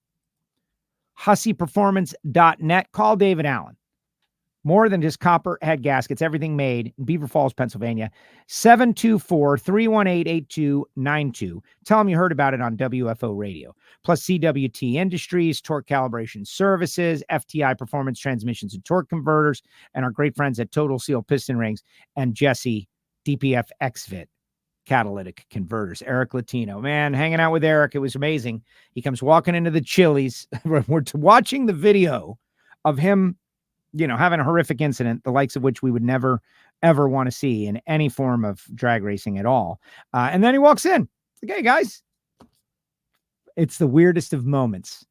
HusseyPerformance.net. Call David Allen. More than just copper head gaskets, everything made in Beaver Falls, Pennsylvania. 724-318-8292. Tell them you heard about it on WFO Radio. Plus CWT Industries, Torque Calibration Services, FTI Performance Transmissions and Torque Converters, and our great friends at Total Seal Piston Rings, and Jesse DPF XFIT Catalytic Converters. Eric Latino, man, hanging out with Eric, it was amazing. He comes walking into the Chili's. We're watching the video of him, having a horrific incident, the likes of which we would never, ever want to see in any form of drag racing at all. And then he walks in. It's like, hey, guys. It's the weirdest of moments.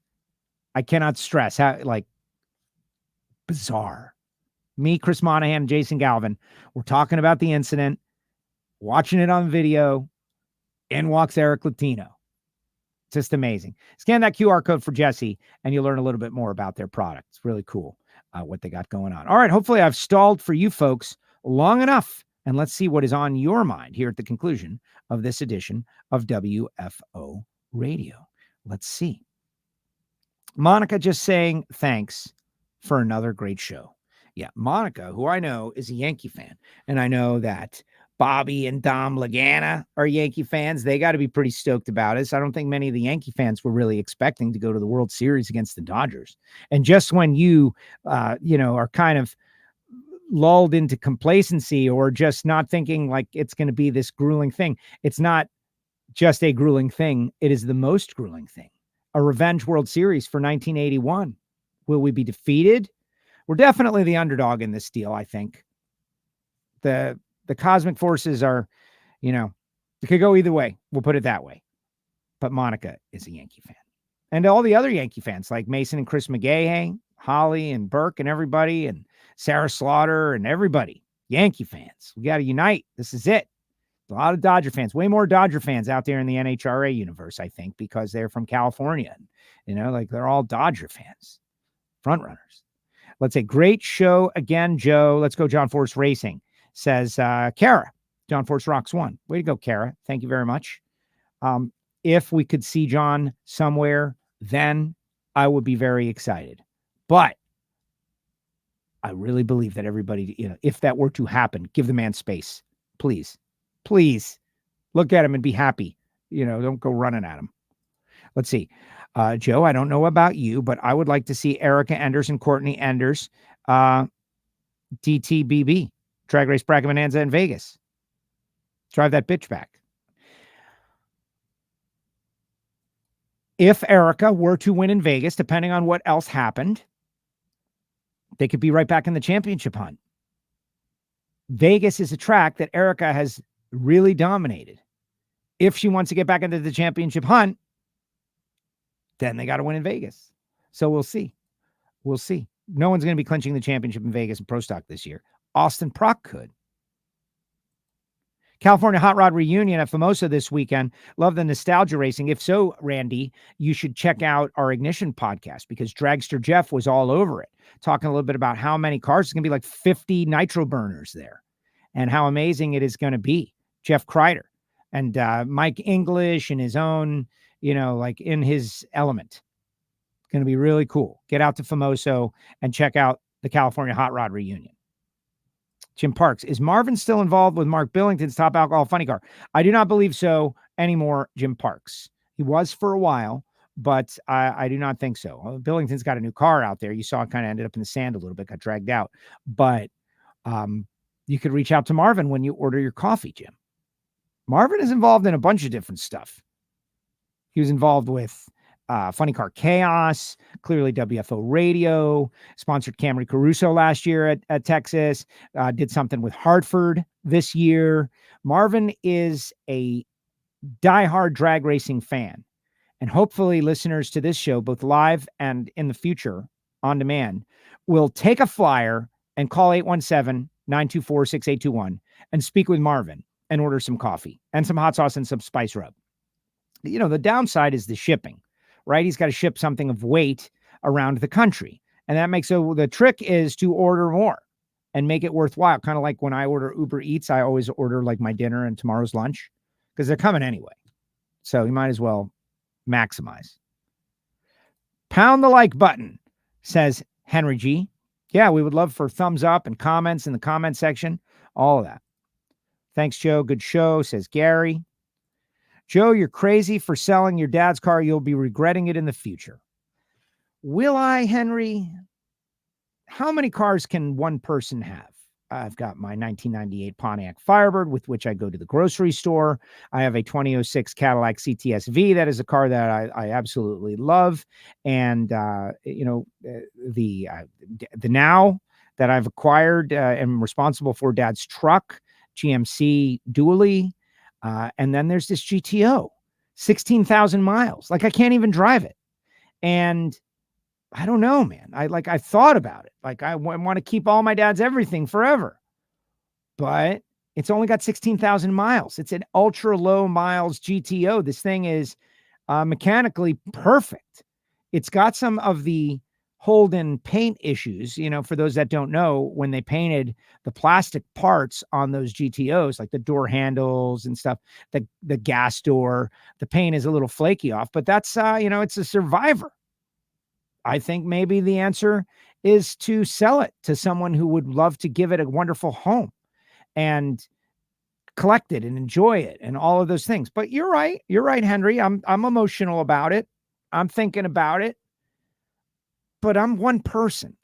I cannot stress how, bizarre. Me, Chris Monahan, Jason Galvin, we're talking about the incident, watching it on video. In walks Eric Latino. Just amazing. Scan that QR code for Jesse, and you'll learn a little bit more about their product. It's really cool. What they got going on. All right. Hopefully I've stalled for you folks long enough, and let's see what is on your mind here at the conclusion of this edition of WFO Radio. Let's see. Monica just saying thanks for another great show. Yeah. Monica, who I know is a Yankee fan, and I know that Bobby and Dom Lagana are Yankee fans. They got to be pretty stoked about it. So I don't think many of the Yankee fans were really expecting to go to the World Series against the Dodgers. And just when you, are kind of lulled into complacency or just not thinking like it's going to be this grueling thing, it's not just a grueling thing. It is the most grueling thing. A revenge World Series for 1981. Will we be defeated? We're definitely the underdog in this deal, I think. The cosmic forces are, it could go either way. We'll put it that way. But Monica is a Yankee fan. And all the other Yankee fans like Mason and Chris McGahey, Holly and Burke and everybody, and Sarah Slaughter and everybody. Yankee fans. We got to unite. This is it. A lot of Dodger fans, way more Dodger fans out there in the NHRA universe, I think, because they're from California. They're all Dodger fans, front runners. Let's say great show again, Joe. Let's go John Force Racing. Says Kara, John Force Rocks 1. Way to go, Kara. Thank you very much. If we could see John somewhere, then I would be very excited. But I really believe that everybody, if that were to happen, give the man space. Please. Please look at him and be happy. Don't go running at him. Let's see. Joe, I don't know about you, but I would like to see Erica Enders and Courtney Enders DTBB. Drag Race Bracket Bonanza in Vegas. Drive that bitch back. If Erica were to win in Vegas, depending on what else happened, they could be right back in the championship hunt. Vegas is a track that Erica has really dominated. If she wants to get back into the championship hunt, then they got to win in Vegas. So we'll see. We'll see. No one's going to be clinching the championship in Vegas in Pro Stock this year. Austin Prock could. California Hot Rod Reunion at Famosa this weekend. Love the nostalgia racing. If so, Randy, you should check out our Ignition podcast because Dragster Jeff was all over it, talking a little bit about how many cars. It's going to be like 50 nitro burners there and how amazing it is going to be. Jeff Kreider and Mike English in his own, in his element. It's going to be really cool. Get out to Famoso and check out the California Hot Rod Reunion. Jim Parks, is Marvin still involved with Mark Billington's Top Alcohol Funny Car? I do not believe so anymore, Jim Parks. He was for a while, but I do not think so. Billington's got a new car out there. You saw it kind of ended up in the sand a little bit, got dragged out. But you could reach out to Marvin when you order your coffee, Jim. Marvin is involved in a bunch of different stuff. He was involved with Funny Car Chaos, clearly WFO Radio, sponsored Camry Caruso last year at Texas, did something with Hartford this year. Marvin is a diehard drag racing fan. And hopefully listeners to this show, both live and in the future on demand, will take a flyer and call 817-924-6821 and speak with Marvin and order some coffee and some hot sauce and some spice rub. The downside is the shipping. Right? He's got to ship something of weight around the country. And that makes the trick is to order more and make it worthwhile. Kind of like when I order Uber Eats, I always order like my dinner and tomorrow's lunch because they're coming anyway. So you might as well maximize. Pound the like button, says Henry G. Yeah, we would love for thumbs up and comments in the comment section. All of that. Thanks, Joe. Good show, says Gary. Joe, you're crazy for selling your dad's car. You'll be regretting it in the future. Will I, Henry? How many cars can one person have? I've got my 1998 Pontiac Firebird with which I go to the grocery store. I have a 2006 Cadillac CTS-V. That is a car that I absolutely love. And, the now that I've acquired and responsible for Dad's truck, GMC Dually. And then there's this GTO, 16,000 miles. Like I can't even drive it. And I don't know, man. I thought about it. Like I want to keep all my dad's everything forever, but it's only got 16,000 miles. It's an ultra low miles GTO. This thing is mechanically perfect. It's got some of the Holden paint issues, for those that don't know, when they painted the plastic parts on those GTOs, like the door handles and stuff, the gas door, the paint is a little flaky off, but that's, it's a survivor. I think maybe the answer is to sell it to someone who would love to give it a wonderful home. And collect it and enjoy it and all of those things. But you're right, Henry. I'm emotional about it. I'm thinking about it. But I'm one person.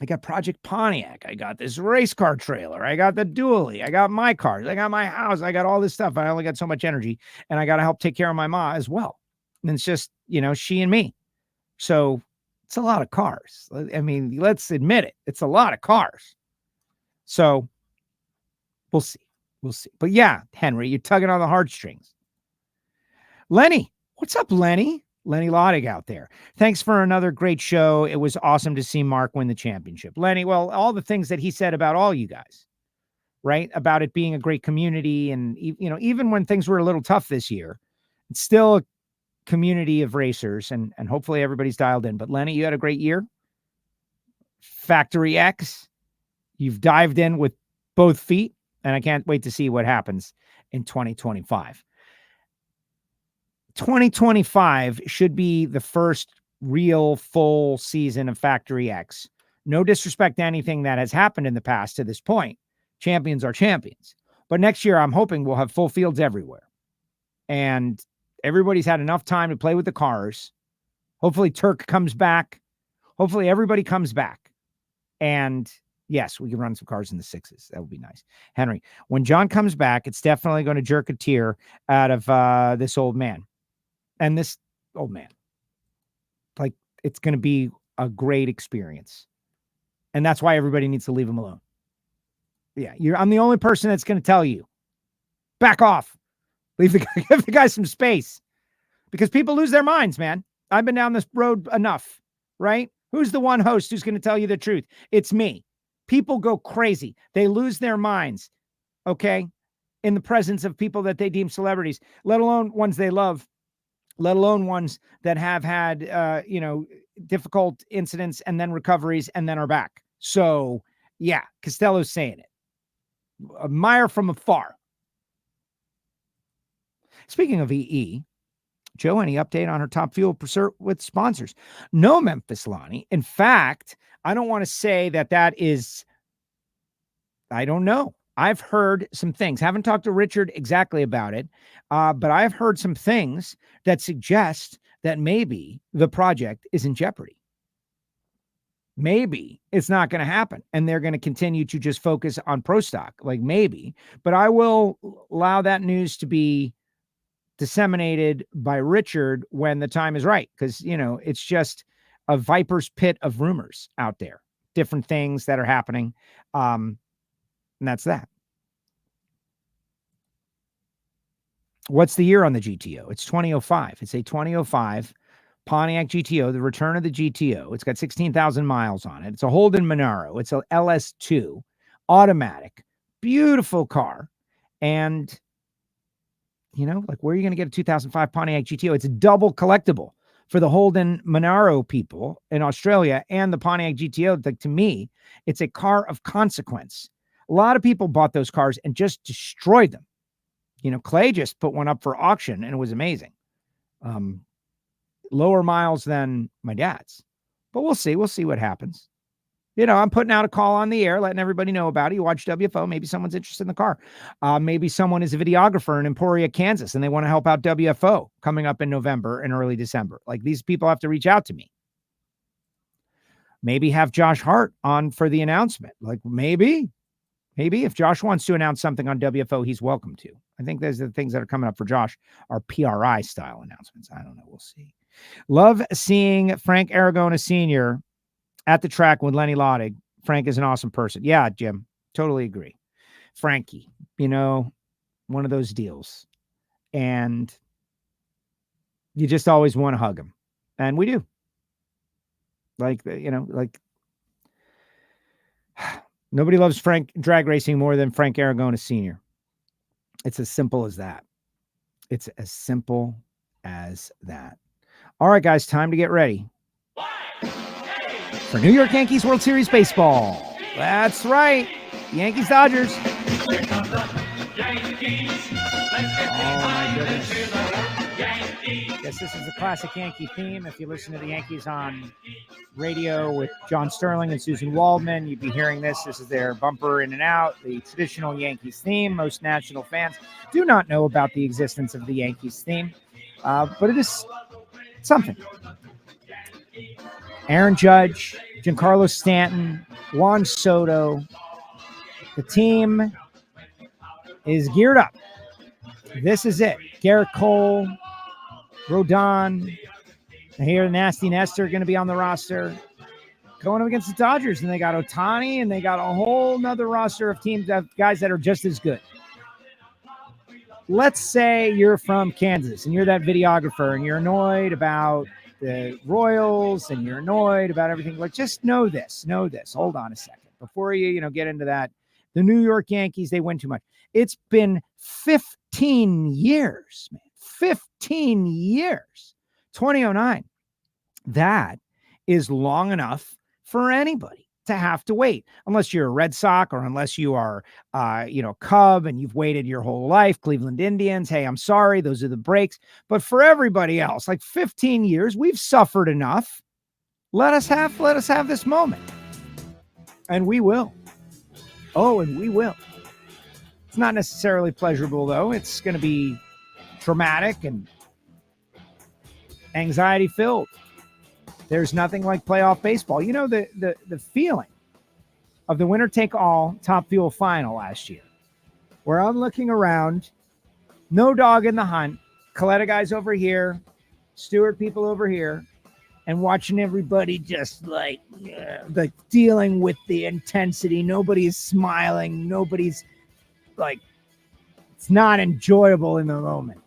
I got Project Pontiac. I got this race car trailer. I got the dually. I got my cars. I got my house. I got all this stuff. I only got so much energy, and I got to help take care of my ma as well. And it's just, she and me. So it's a lot of cars. I mean, let's admit it. It's a lot of cars. So we'll see. We'll see. But yeah, Henry, you're tugging on the heartstrings. Lenny, what's up, Lenny? Lenny Lodig out there. Thanks for another great show. It was awesome to see Mark win the championship. Lenny, well, all the things that he said about all you guys, right? About it being a great community. And, even when things were a little tough this year, it's still a community of racers, and hopefully everybody's dialed in. But Lenny, you had a great year. Factory X, you've dived in with both feet, and I can't wait to see what happens in 2025. 2025 should be the first real full season of Factory X. No disrespect to anything that has happened in the past to this point. Champions are champions. But next year, I'm hoping we'll have full fields everywhere. And everybody's had enough time to play with the cars. Hopefully Turk comes back. Hopefully everybody comes back. And yes, we can run some cars in the 6s. That would be nice. Henry, when John comes back, it's definitely going to jerk a tear out of this old man. And this old man, like, it's going to be a great experience. And that's why everybody needs to leave him alone. Yeah, I'm the only person that's going to tell you, back off. Give the guy some space. Because people lose their minds, man. I've been down this road enough, right? Who's the one host who's going to tell you the truth? It's me. People go crazy. They lose their minds, okay, in the presence of people that they deem celebrities, let alone ones they love. Let alone ones that have had, difficult incidents and then recoveries and then are back. So, yeah, Castello's saying it. Admire from afar. Speaking of EE, Joe, any update on her Top Fuel pursuit with sponsors? No, Memphis Lonnie. In fact, I don't want to say that is, I don't know. I've heard some things. Haven't talked to Richard exactly about it, but I've heard some things that suggest that maybe the project is in jeopardy. Maybe it's not going to happen, and they're going to continue to just focus on pro stock, like maybe. But I will allow that news to be disseminated by Richard when the time is right, because, it's just a viper's pit of rumors out there, different things that are happening. And that's that. What's the year on the GTO? It's 2005. It's a 2005 Pontiac GTO, the return of the GTO. It's got 16,000 miles on it. It's a Holden Monaro. It's a LS2, automatic, beautiful car. And, where are you going to get a 2005 Pontiac GTO? It's a double collectible for the Holden Monaro people in Australia and the Pontiac GTO. Like, to me, it's a car of consequence. A lot of people bought those cars and just destroyed them. Clay just put one up for auction, and it was amazing. Lower miles than my dad's. But we'll see. We'll see what happens. I'm putting out a call on the air, letting everybody know about it. You watch WFO. Maybe someone's interested in the car. Maybe someone is a videographer in Emporia, Kansas, and they want to help out WFO coming up in November and early December. Like, these people have to reach out to me. Maybe have Josh Hart on for the announcement. Like, maybe if Josh wants to announce something on WFO, he's welcome to. I think there's the things that are coming up for Josh are PRI style announcements. I don't know. We'll see. Love seeing Frank Aragona Sr. at the track with Lenny Lodig. Frank is an awesome person. Yeah, Jim, totally agree. Frankie, one of those deals. And you just always want to hug him. And we do. Nobody loves Frank drag racing more than Frank Aragona Sr. It's as simple as that. It's as simple as that. All right, guys, time to get ready for New York Yankees World Series baseball. That's right. Yankees Dodgers. Oh, my goodness. this. This is the classic Yankee theme. If you listen to the Yankees on radio with John Sterling and Susan Waldman, you'd be hearing this. This is their bumper in and out, the traditional Yankees theme. Most national fans do not know about the existence of the Yankees theme, but it is something. Aaron Judge, Giancarlo Stanton, Juan Soto. The team is geared up. This is it. Garrett Cole, Rodon. I hear Nasty Nestor going to be on the roster. Going up against the Dodgers, and they got Ohtani, and they got a whole nother roster of teams, of guys that are just as good. Let's say you're from Kansas, and you're that videographer, and you're annoyed about the Royals, and you're annoyed about everything. Like, just know this. Hold on a second. Before you get into that, the New York Yankees, they win too much. It's been 15 years, man. 15 years. 2009. That is long enough for anybody to have to wait, unless you're a Red Sox or unless you are, Cub and you've waited your whole life. Cleveland Indians. Hey, I'm sorry. Those are the breaks. But for everybody else, like 15 years, we've suffered enough. Let us have this moment. And we will. Oh, and we will. It's not necessarily pleasurable, though. It's going to be traumatic and anxiety-filled. There's nothing like playoff baseball. You know, the feeling of the winner-take-all Top Fuel final last year, where I'm looking around, no dog in the hunt, Coletta guys over here, Stewart people over here, and watching everybody just like dealing with the intensity. Nobody's smiling. Nobody's like, it's not enjoyable in the moment.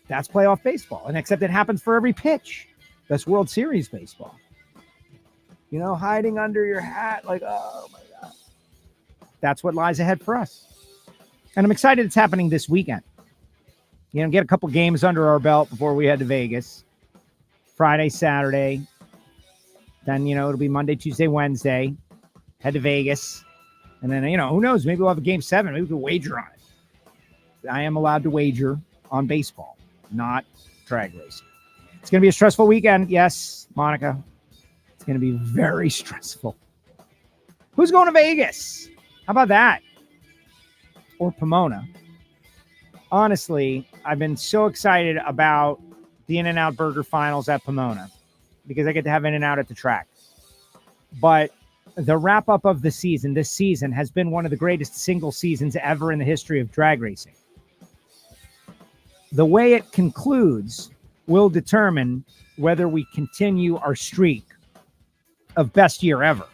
That's playoff baseball. And except it happens for every pitch. That's World Series baseball. Hiding under your hat, like, oh my God. That's what lies ahead for us. And I'm excited it's happening this weekend. Get a couple games under our belt before we head to Vegas. Friday, Saturday. Then, it'll be Monday, Tuesday, Wednesday. Head to Vegas. And then, who knows? Maybe we'll have a game 7. Maybe we can wager on it. I am allowed to wager on baseball, not drag racing. It's going to be a stressful weekend. Yes, Monica. It's going to be very stressful. Who's going to Vegas? How about that? Or Pomona? Honestly, I've been so excited about the In-N-Out Burger finals at Pomona because I get to have In-N-Out at the track. But the wrap-up of the season, this season, has been one of the greatest single seasons ever in the history of drag racing. The way it concludes will determine whether we continue our streak of best year ever.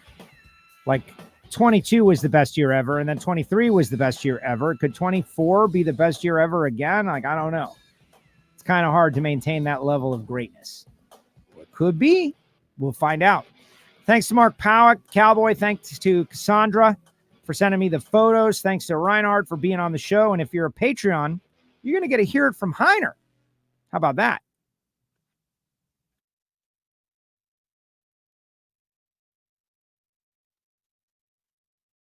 Like 22 was the best year ever, and then 23 was the best year ever. Could 24 be the best year ever again? Like, I don't know. It's kind of hard to maintain that level of greatness. It could be. We'll find out. Thanks to Mark Pawuk, Cowboy. Thanks to Cassandra for sending me the photos. Thanks to Reinhart for being on the show. And if you're a Patreon, you're going to get to hear it from Heiner. How about that?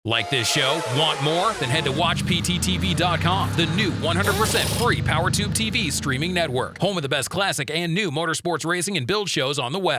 Like this show? Want more? Then head to WatchPTTV.com, the new 100% free PowerTube TV streaming network. Home of the best classic and new motorsports racing and build shows on the web.